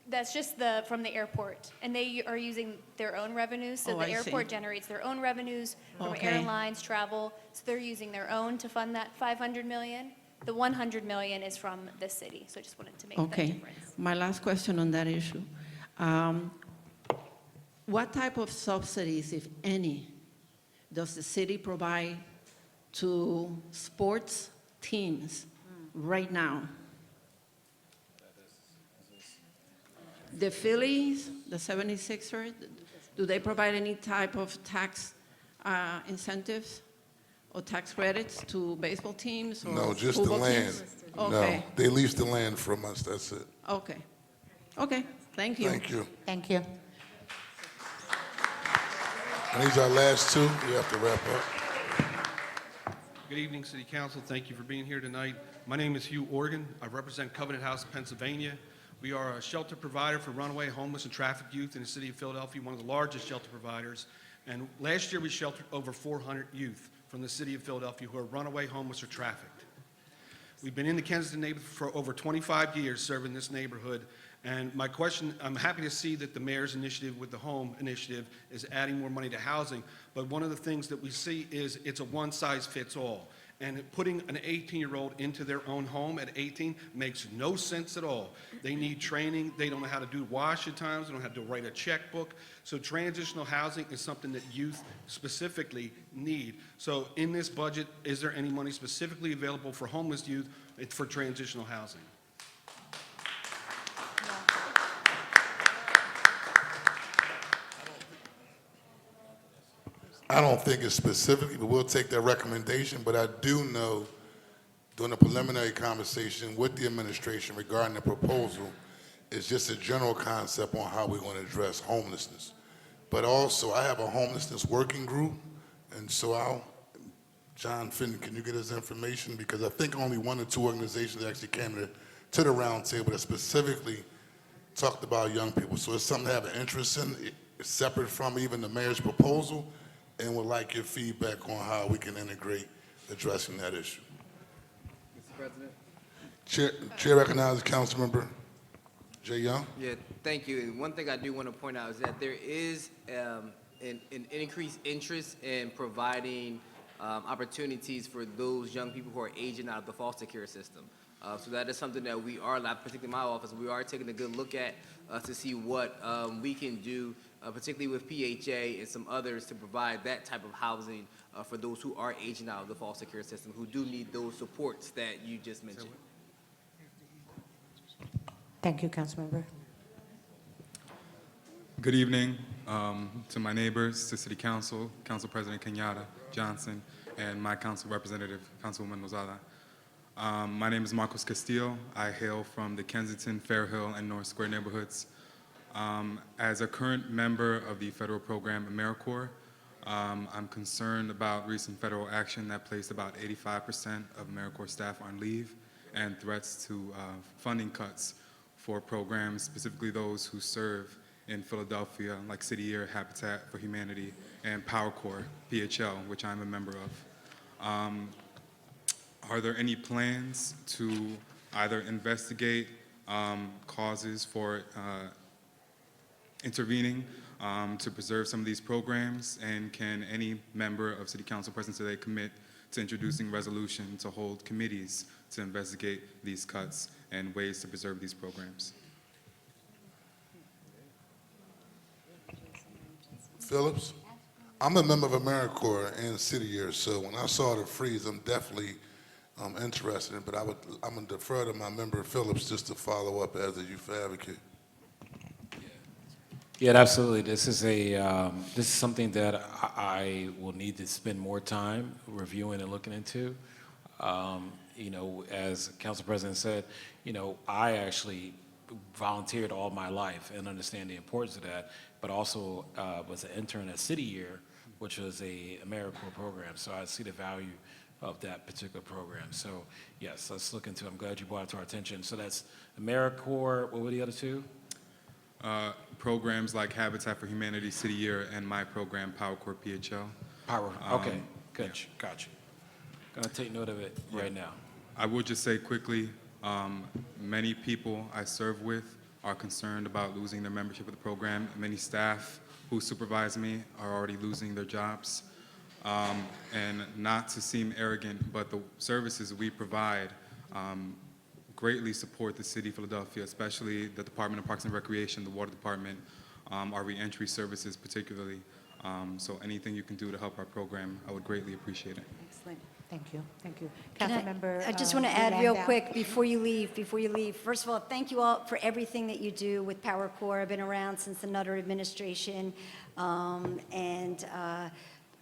That's just from the airport. And they are using their own revenues. So Oh, the I see. airport generates their own revenues from Okay. airlines, travel. So they're using their own to fund that $500 million. The $100 million is from the city. So I just wanted to make that Okay. difference. My last question on that issue. What type of subsidies, if any, does the city provide to sports teams right now? The Phillies, the 76ers, do they provide any type of tax incentives or tax credits to baseball teams or No, just the football land. teams? No, Okay, they lease the land from us, that's it. okay, okay. Thank you. Thank you. Thank you. And these are our last two. We have to wrap up. Good evening, City Council. Thank you for being here tonight. My name is Hugh Organ. I represent Covenant House, Pennsylvania. We are a shelter provider for runaway, homeless, and trafficked youth in the city of Philadelphia, one of the largest shelter providers. And last year, we sheltered over 400 youth from the city of Philadelphia who are runaway, homeless, or trafficked. We've been in the Kensington neighborhood for over 25 years serving this neighborhood. And my question, I'm happy to see that the mayor's initiative with the home initiative is adding more money to housing. But one of the things that we see is it's a one-size-fits-all. And putting an 18-year-old into their own home at 18 makes no sense at all. They need training. They don't know how to do wash at times. They don't know how to write a checkbook. So transitional housing is something that youth specifically need. So in this budget, is there any money specifically available for homeless youth for transitional housing? I don't think it's specifically, but we'll take that recommendation. But I do know during a preliminary conversation with the administration regarding the proposal, it's just a general concept on how we're going to address homelessness. But also, I have a homelessness working group, and so John Finn, can you get us information? Because I think only 1 or 2 organizations actually came to the round table that specifically talked about young people. So it's something to have an interest in, it's separate from even the mayor's proposal, and would like your feedback on how we can integrate addressing that issue. Mr. President? Chair recognizes Councilmember Jay Young. Yeah, thank you. And one thing I do want to point out is that there is an increased interest in providing opportunities for those young people who are aging out of the foster care system. So that is something that we are, particularly in my office, we are taking a good look at to see what we can do, particularly with PHA and some others, to provide that type of housing for those who are aging out of the foster care system, who do need those supports that you just mentioned. Thank you, Councilmember. Good evening to my neighbors, to City Council, Council President Kenyatta, Johnson, and my council representative, Councilwoman Lozada. My name is Marcos Castillo. I hail from the Kensington, Fairhill, and North Square neighborhoods. As a current member of the federal program AmeriCorps, I'm concerned about recent federal action that placed about 85% of AmeriCorps staff on leave and threats to funding cuts for programs, specifically those who serve in Philadelphia, like City Year, Habitat for Humanity, and Power Corps, PHL, which I'm a member of. Are there any plans to either investigate causes for intervening to preserve some of these programs, and can any member of City Council present today commit to introducing resolution to hold committees to investigate these cuts and ways to preserve these programs? Phillips? I'm a member of AmeriCorps and City Year, so when I saw the freeze, I'm definitely interested in it, but I'm going to defer to my member Phillips just to follow up as a youth advocate. Yeah, absolutely. This is something that I will need to spend more time reviewing and looking into. You know, as Council President said, you know, I actually volunteered all my life and understand the importance of that, but also was an intern at City Year, which was a AmeriCorps program. So I see the value of that particular program. So yes, let's look into it. I'm glad you brought it to our attention. So that's AmeriCorps. What were the other two? Programs like Habitat for Humanity, City Year, and my program, Power Corps PHL. Okay, good, gotcha. Gonna take note of it right now. I will just say quickly, many people I serve with are concerned about losing their membership of the program. Many staff who supervise me are already losing their jobs. And not to seem arrogant, but the services we provide greatly support the city of Philadelphia, especially the Department of Parks and Recreation, the Water Department, our reentry services particularly. So anything you can do to help our program, I would greatly appreciate it. Excellent. Thank you. Thank you. I just want to add real quick before you leave. First of all, thank you all for everything that you do with Power Corps. I've been around since the Nutter administration.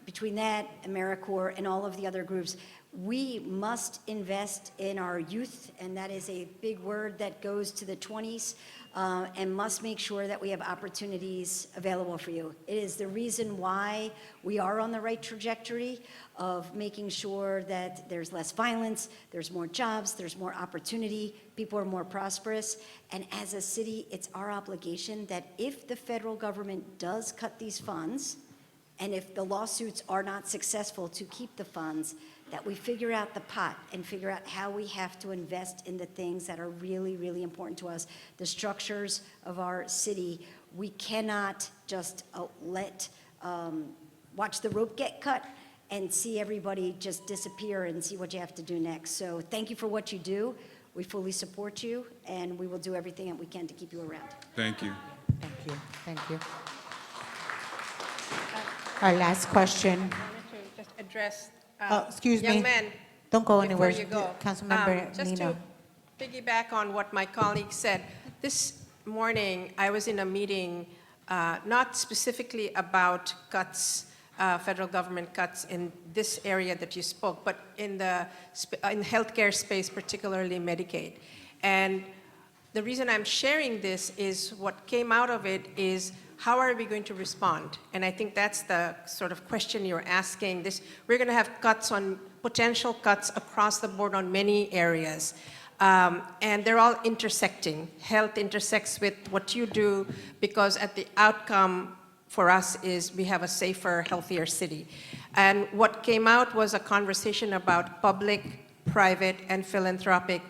Between that, AmeriCorps, and all of the other groups, We must invest in our youth, and that is a big word that goes to the 20s, and must make sure that we have opportunities available for you. It is the reason why we are on the right trajectory of making sure that there's less violence, there's more jobs, there's more opportunity, people are more prosperous. And as a city, it's our obligation that if the federal government does cut these funds, and if the lawsuits are not successful to keep the funds, that we figure out the pot and figure out how we have to invest in the things that are really, really important to us, the structures of our city. We cannot just watch the rope get cut and see everybody just disappear and see what you have to do next. So thank you for what you do. We fully support you, and we will do everything that we can to keep you around. Thank you. Thank you. Thank you. Our last question. I wanted to just address Excuse young me. men. Don't go before anywhere. you go. Councilmember Just Nina. to piggyback on what my colleague said, this morning I was in a meeting not specifically about cuts, federal government cuts in this area that you spoke, but in the healthcare space, particularly Medicaid. And the reason I'm sharing this is what came out of it is how are we going to respond? And I think that's the sort of question you're asking. We're going to have potential cuts across the board on many areas. And they're all intersecting. Health intersects with what you do because at the outcome for us is we have a safer, healthier city. And what came out was a conversation about public, private, and philanthropic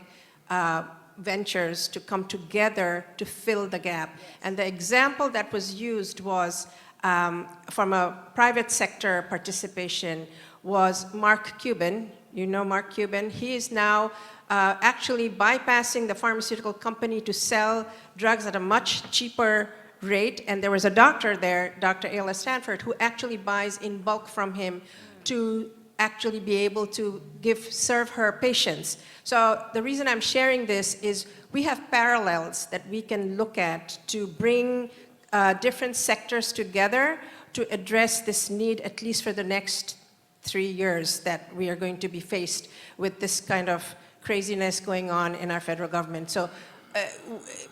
ventures to come together to fill the gap. And the example that was used was from a private sector participation was Mark Cuban. You know Mark Cuban. He is now actually bypassing the pharmaceutical company to sell drugs at a much cheaper rate. And there was a doctor there, Dr. Ayla Stanford, who actually buys in bulk from him to actually be able to serve her patients. So the reason I'm sharing this is we have parallels that we can look at to bring different sectors together to address this need, at least for the next 3 years that we are going to be faced with this kind of craziness going on in our federal government. So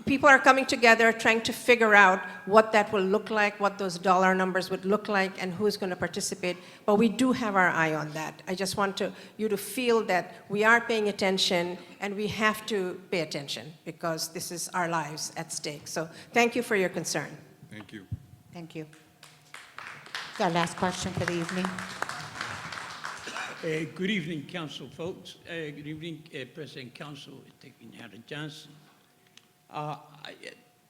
people are coming together trying to figure out what that will look like, what those dollar numbers would look like, and who's going to participate. But we do have our eye on that. I just want you to feel that we are paying attention, and we have to pay attention because this is our lives at stake. So thank you for your concern. Thank you. Thank you. Our last question for the evening. Good evening, council folks. Good evening, President Council, Kenyatta Johnson.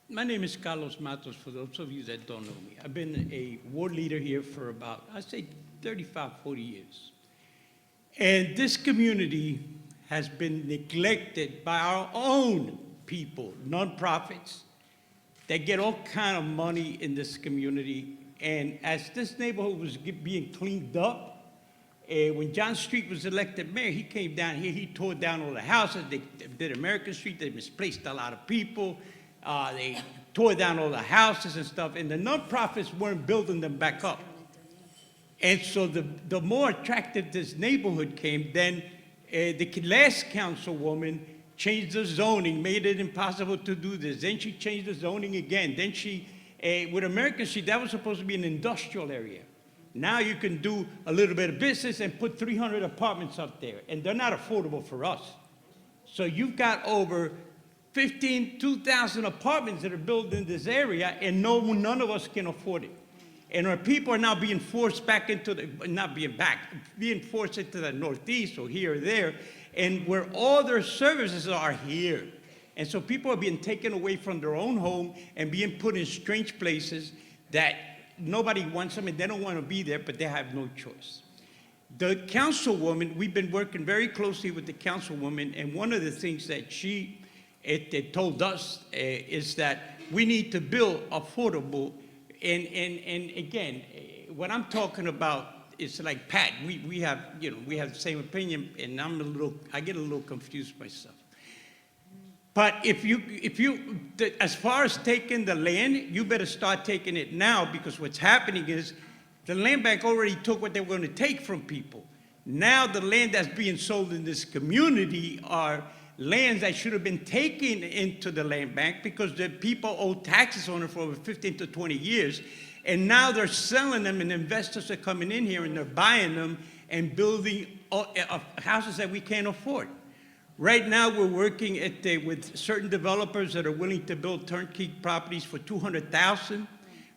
My name is Carlos Matos, for those of you that don't know me. I've been a ward leader here for about, I'd say 35, 40 years. And this community has been neglected by our own people, nonprofits, that get all kind of money in this community. And as this neighborhood was being cleaned up, when John Street was elected mayor, he came down here, he tore down all the houses, they did American Street, they misplaced a lot of people, they tore down all the houses and stuff, and the nonprofits weren't building them back up. And so the more attractive this neighborhood came, then the last councilwoman changed the zoning, made it impossible to do this. Then she changed the zoning again. Then she, with American Street, that was supposed to be an industrial area. Now you can do a little bit of business and put 300 apartments up there, and they're not affordable for us. So you've got over 2,000 apartments that are built in this area, and none of us can afford it. And our people are now being forced back into being forced into the Northeast or here or there, and where all their services are here. And so people are being taken away from their own home and being put in strange places that nobody wants them and they don't want to be there, but they have no choice. The councilwoman, we've been working very closely with the councilwoman, and one of the things that she told us is that we need to build affordable, and again, what I'm talking about is like Pat, we have the same opinion, and I get a little confused myself. But if you, as far as taking the land, you better start taking it now, because what's happening is the land bank already took what they were going to take from people. Now the land that's being sold in this community are lands that should have been taken into the land bank because the people owe taxes on it for over 15 to 20 years. And now they're selling them and investors are coming in here and they're buying them and building houses that we can't afford. Right now, we're working with certain developers that are willing to build turnkey properties for $200,000,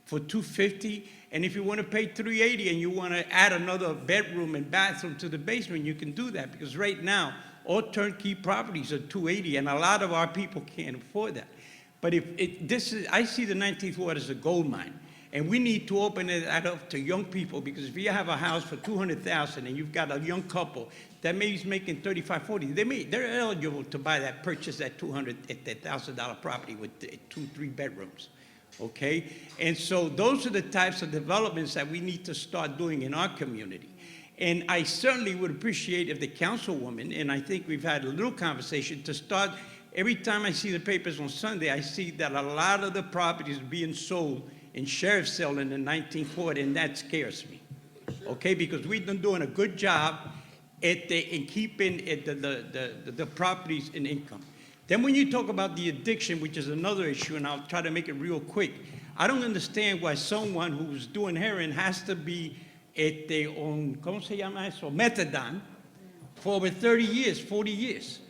for $250,000, and if you want to pay $380,000 and you want to add another bedroom and bathroom to the basement, you can do that because right now, all turnkey properties are $280,000, and a lot of our people can't afford that. But I see the 19th Ward as a gold mine. And we need to open it up to young people because if you have a house for $200,000 and you've got a young couple that maybe is making $35,000, they're eligible to buy that, purchase that $200,000 property with 2-3 bedrooms, okay? And so those are the types of developments that we need to start doing in our community. And I certainly would appreciate if the councilwoman, and I think we've had a little conversation, to start, every time I see the papers on Sunday, I see that a lot of the properties being sold in sheriff's sale in the 19th Ward, and that scares me, okay? Because we've been doing a good job in keeping the properties in income. Then when you talk about the addiction, which is another issue, and I'll try to make it real quick, I don't understand why someone who's doing heroin has to be on, ¿cómo se llama eso? Methadone for over 30 years, 40 years.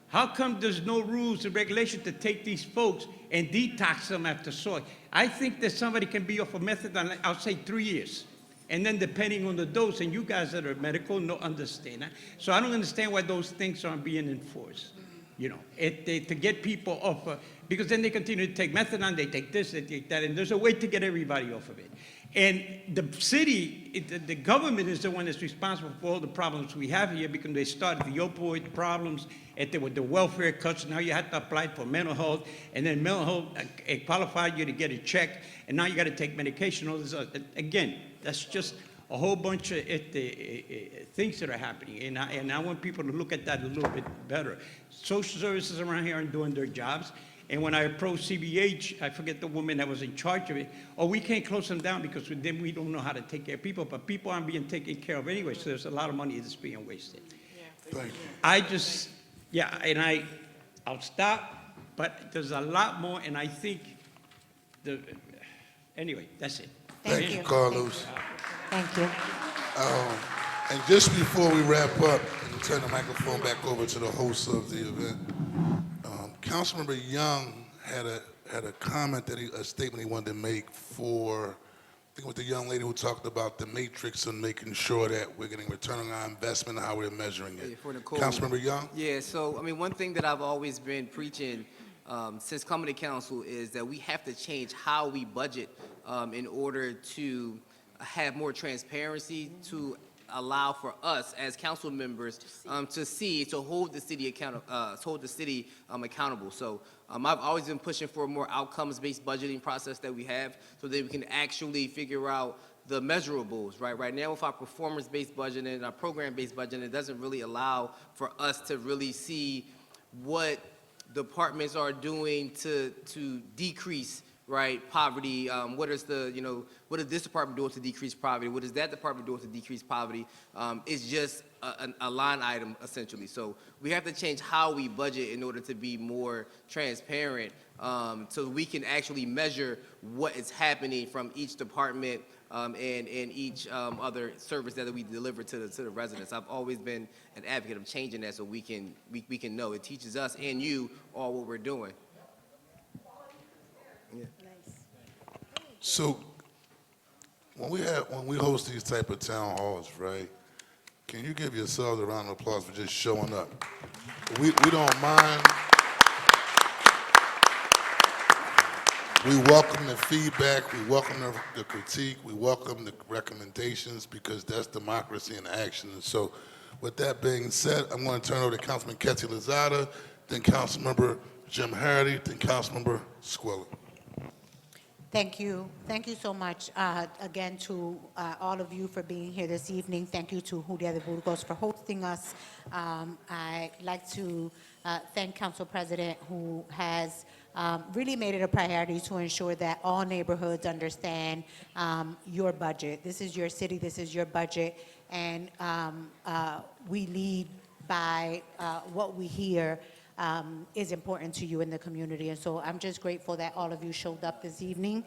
How come there's no rules and regulations to take these folks and detox them after so? I think that somebody can be off of methadone, I'll say 3 years. And then depending on the dose, and you guys that are medical don't understand that. So I don't understand why those things aren't being enforced. You know, to get people off, because then they continue to take methadone, they take this, they take that, and there's a way to get everybody off of it. And the city, the government is the one that's responsible for all the problems we have here because they started the opioid problems with the welfare cuts. Now you have to apply for mental health, and then mental health qualified you to get a check, and now you got to take medication. All this, again, that's just a whole bunch of things that are happening, and I want people to look at that a little bit better. Social services around here aren't doing their jobs. And when I approached CBH, I forget the woman that was in charge of it, we can't close them down because then we don't know how to take care of people, but people aren't being taken care of anyway, so there's a lot of money that's being wasted. Thank you. And I'll stop, but there's a lot more, and I think, anyway, that's it. Thank you, Carlos. Thank you. And just before we wrap up and turn the microphone back over to the host of the event, Councilmember Young had a comment a statement he wanted to make for, I think it was the young lady who talked about the matrix and making sure that we're getting return on our investment and how we're measuring it. Yeah, for Nicole. Councilmember Young? Yeah, so, I mean, one thing that I've always been preaching since coming to council is that we have to change how we budget in order to have more transparency, to allow for us as council members to hold the city accountable. So I've always been pushing for a more outcomes-based budgeting process that we have, so that we can actually figure out the measurables. Right now, with our performance-based budgeting and our program-based budgeting, it doesn't really allow for us to really see what departments are doing to decrease poverty. What is this department doing to decrease poverty? What is that department doing to decrease poverty? It's just a line item, essentially. So we have to change how we budget in order to be more transparent, so we can actually measure what is happening from each department and each other service that we deliver to the residents. I've always been an advocate of changing that so we can know. It teaches us and you all what we're doing. Yeah. So when we host these type of town halls, right, can you give yourselves a round of applause for just showing up? We don't mind. We welcome the feedback, we welcome the critique, we welcome the recommendations, because that's democracy in action. And so with that being said, I'm going to turn over to Councilman Quetcy Lozada, then Councilmember Jim Harrity, then Councilmember Squilla. Thank you. Thank you so much again to all of you for being here this evening. Thank you to Julia de Burgos for hosting us. I'd like to thank Council President, who has really made it a priority to ensure that all neighborhoods understand your budget. This is your city, this is your budget, and we lead by what we hear is important to you in the community. And so I'm just grateful that all of you showed up this evening.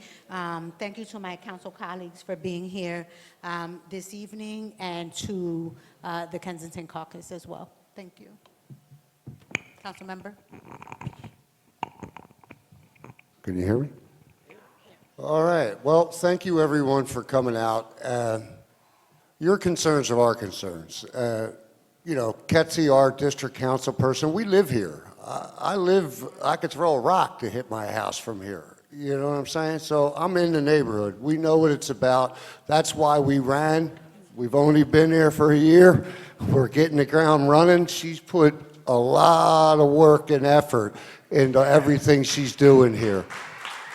Thank you to my council colleagues for being here this evening, and to the Kensington Caucus as well. Thank you. Council member? Can you hear me? All right. Well, thank you everyone for coming out. Your concerns are our concerns. You know, Quetcy, our district council person, we live here. I could throw a rock to hit my house from here. You know what I'm saying? So I'm in the neighborhood. We know what it's about. That's why we ran. We've only been there for a year. We're getting the ground running. She's put a lot of work and effort into everything she's doing here.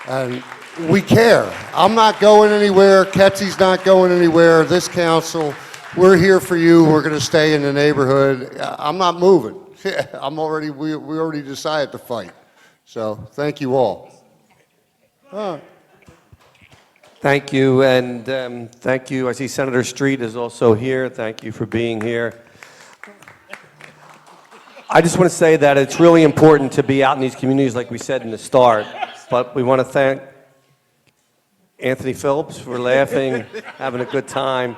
And we care. I'm not going anywhere. Quetcy's not going anywhere. This council, we're here for you. We're going to stay in the neighborhood. I'm not moving. We already decided to fight. So thank you all. Thank you, and thank you. I see Senator Street is also here. Thank you for being here. I just want to say that it's really important to be out in these communities, like we said in the start, but we want to thank Anthony Phillips for laughing, having a good time.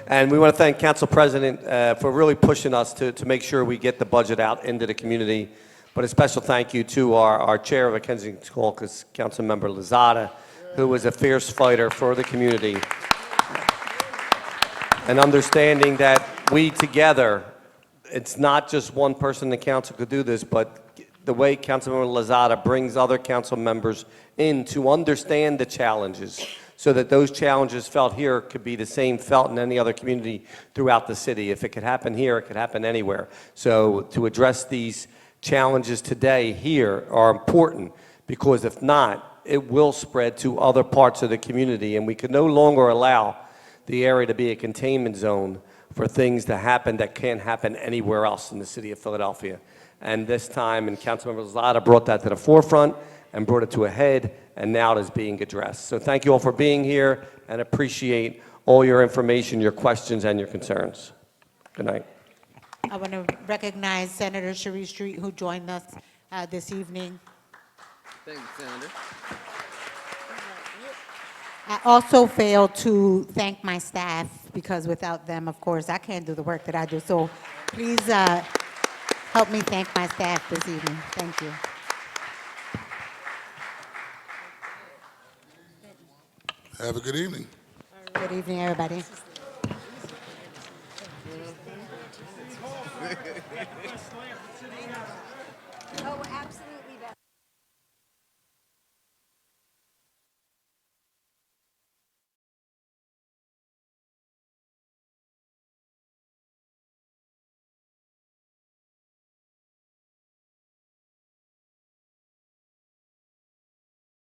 And we want to thank Council President for really pushing us to make sure we get the budget out into the community. But a special thank you to our chair of the Kensington Caucus, Councilmember Lozada, who was a fierce fighter for the community. And understanding that we together, it's not just one person in the council could do this, but the way Councilmember Lozada brings other council members in to understand the challenges, so that those challenges felt here could be the same felt in any other community throughout the city. If it could happen here, it could happen anywhere. So to address these challenges today here are important, because if not, it will spread to other parts of the community, and we can no longer allow the area to be a containment zone for things to happen that can't happen anywhere else in the city of Philadelphia. And this time, and Councilmember Lozada brought that to the forefront and brought it to a head, and now it is being addressed. So thank you all for being here, and appreciate all your information, your questions, and your concerns. Good night. I want to recognize Senator Cherie Street, who joined us this evening. Thank you, Senator. I also failed to thank my staff, because without them, of course, I can't do the work that I do. So please help me thank my staff this evening. Thank you. Have a good evening. Good evening, everybody.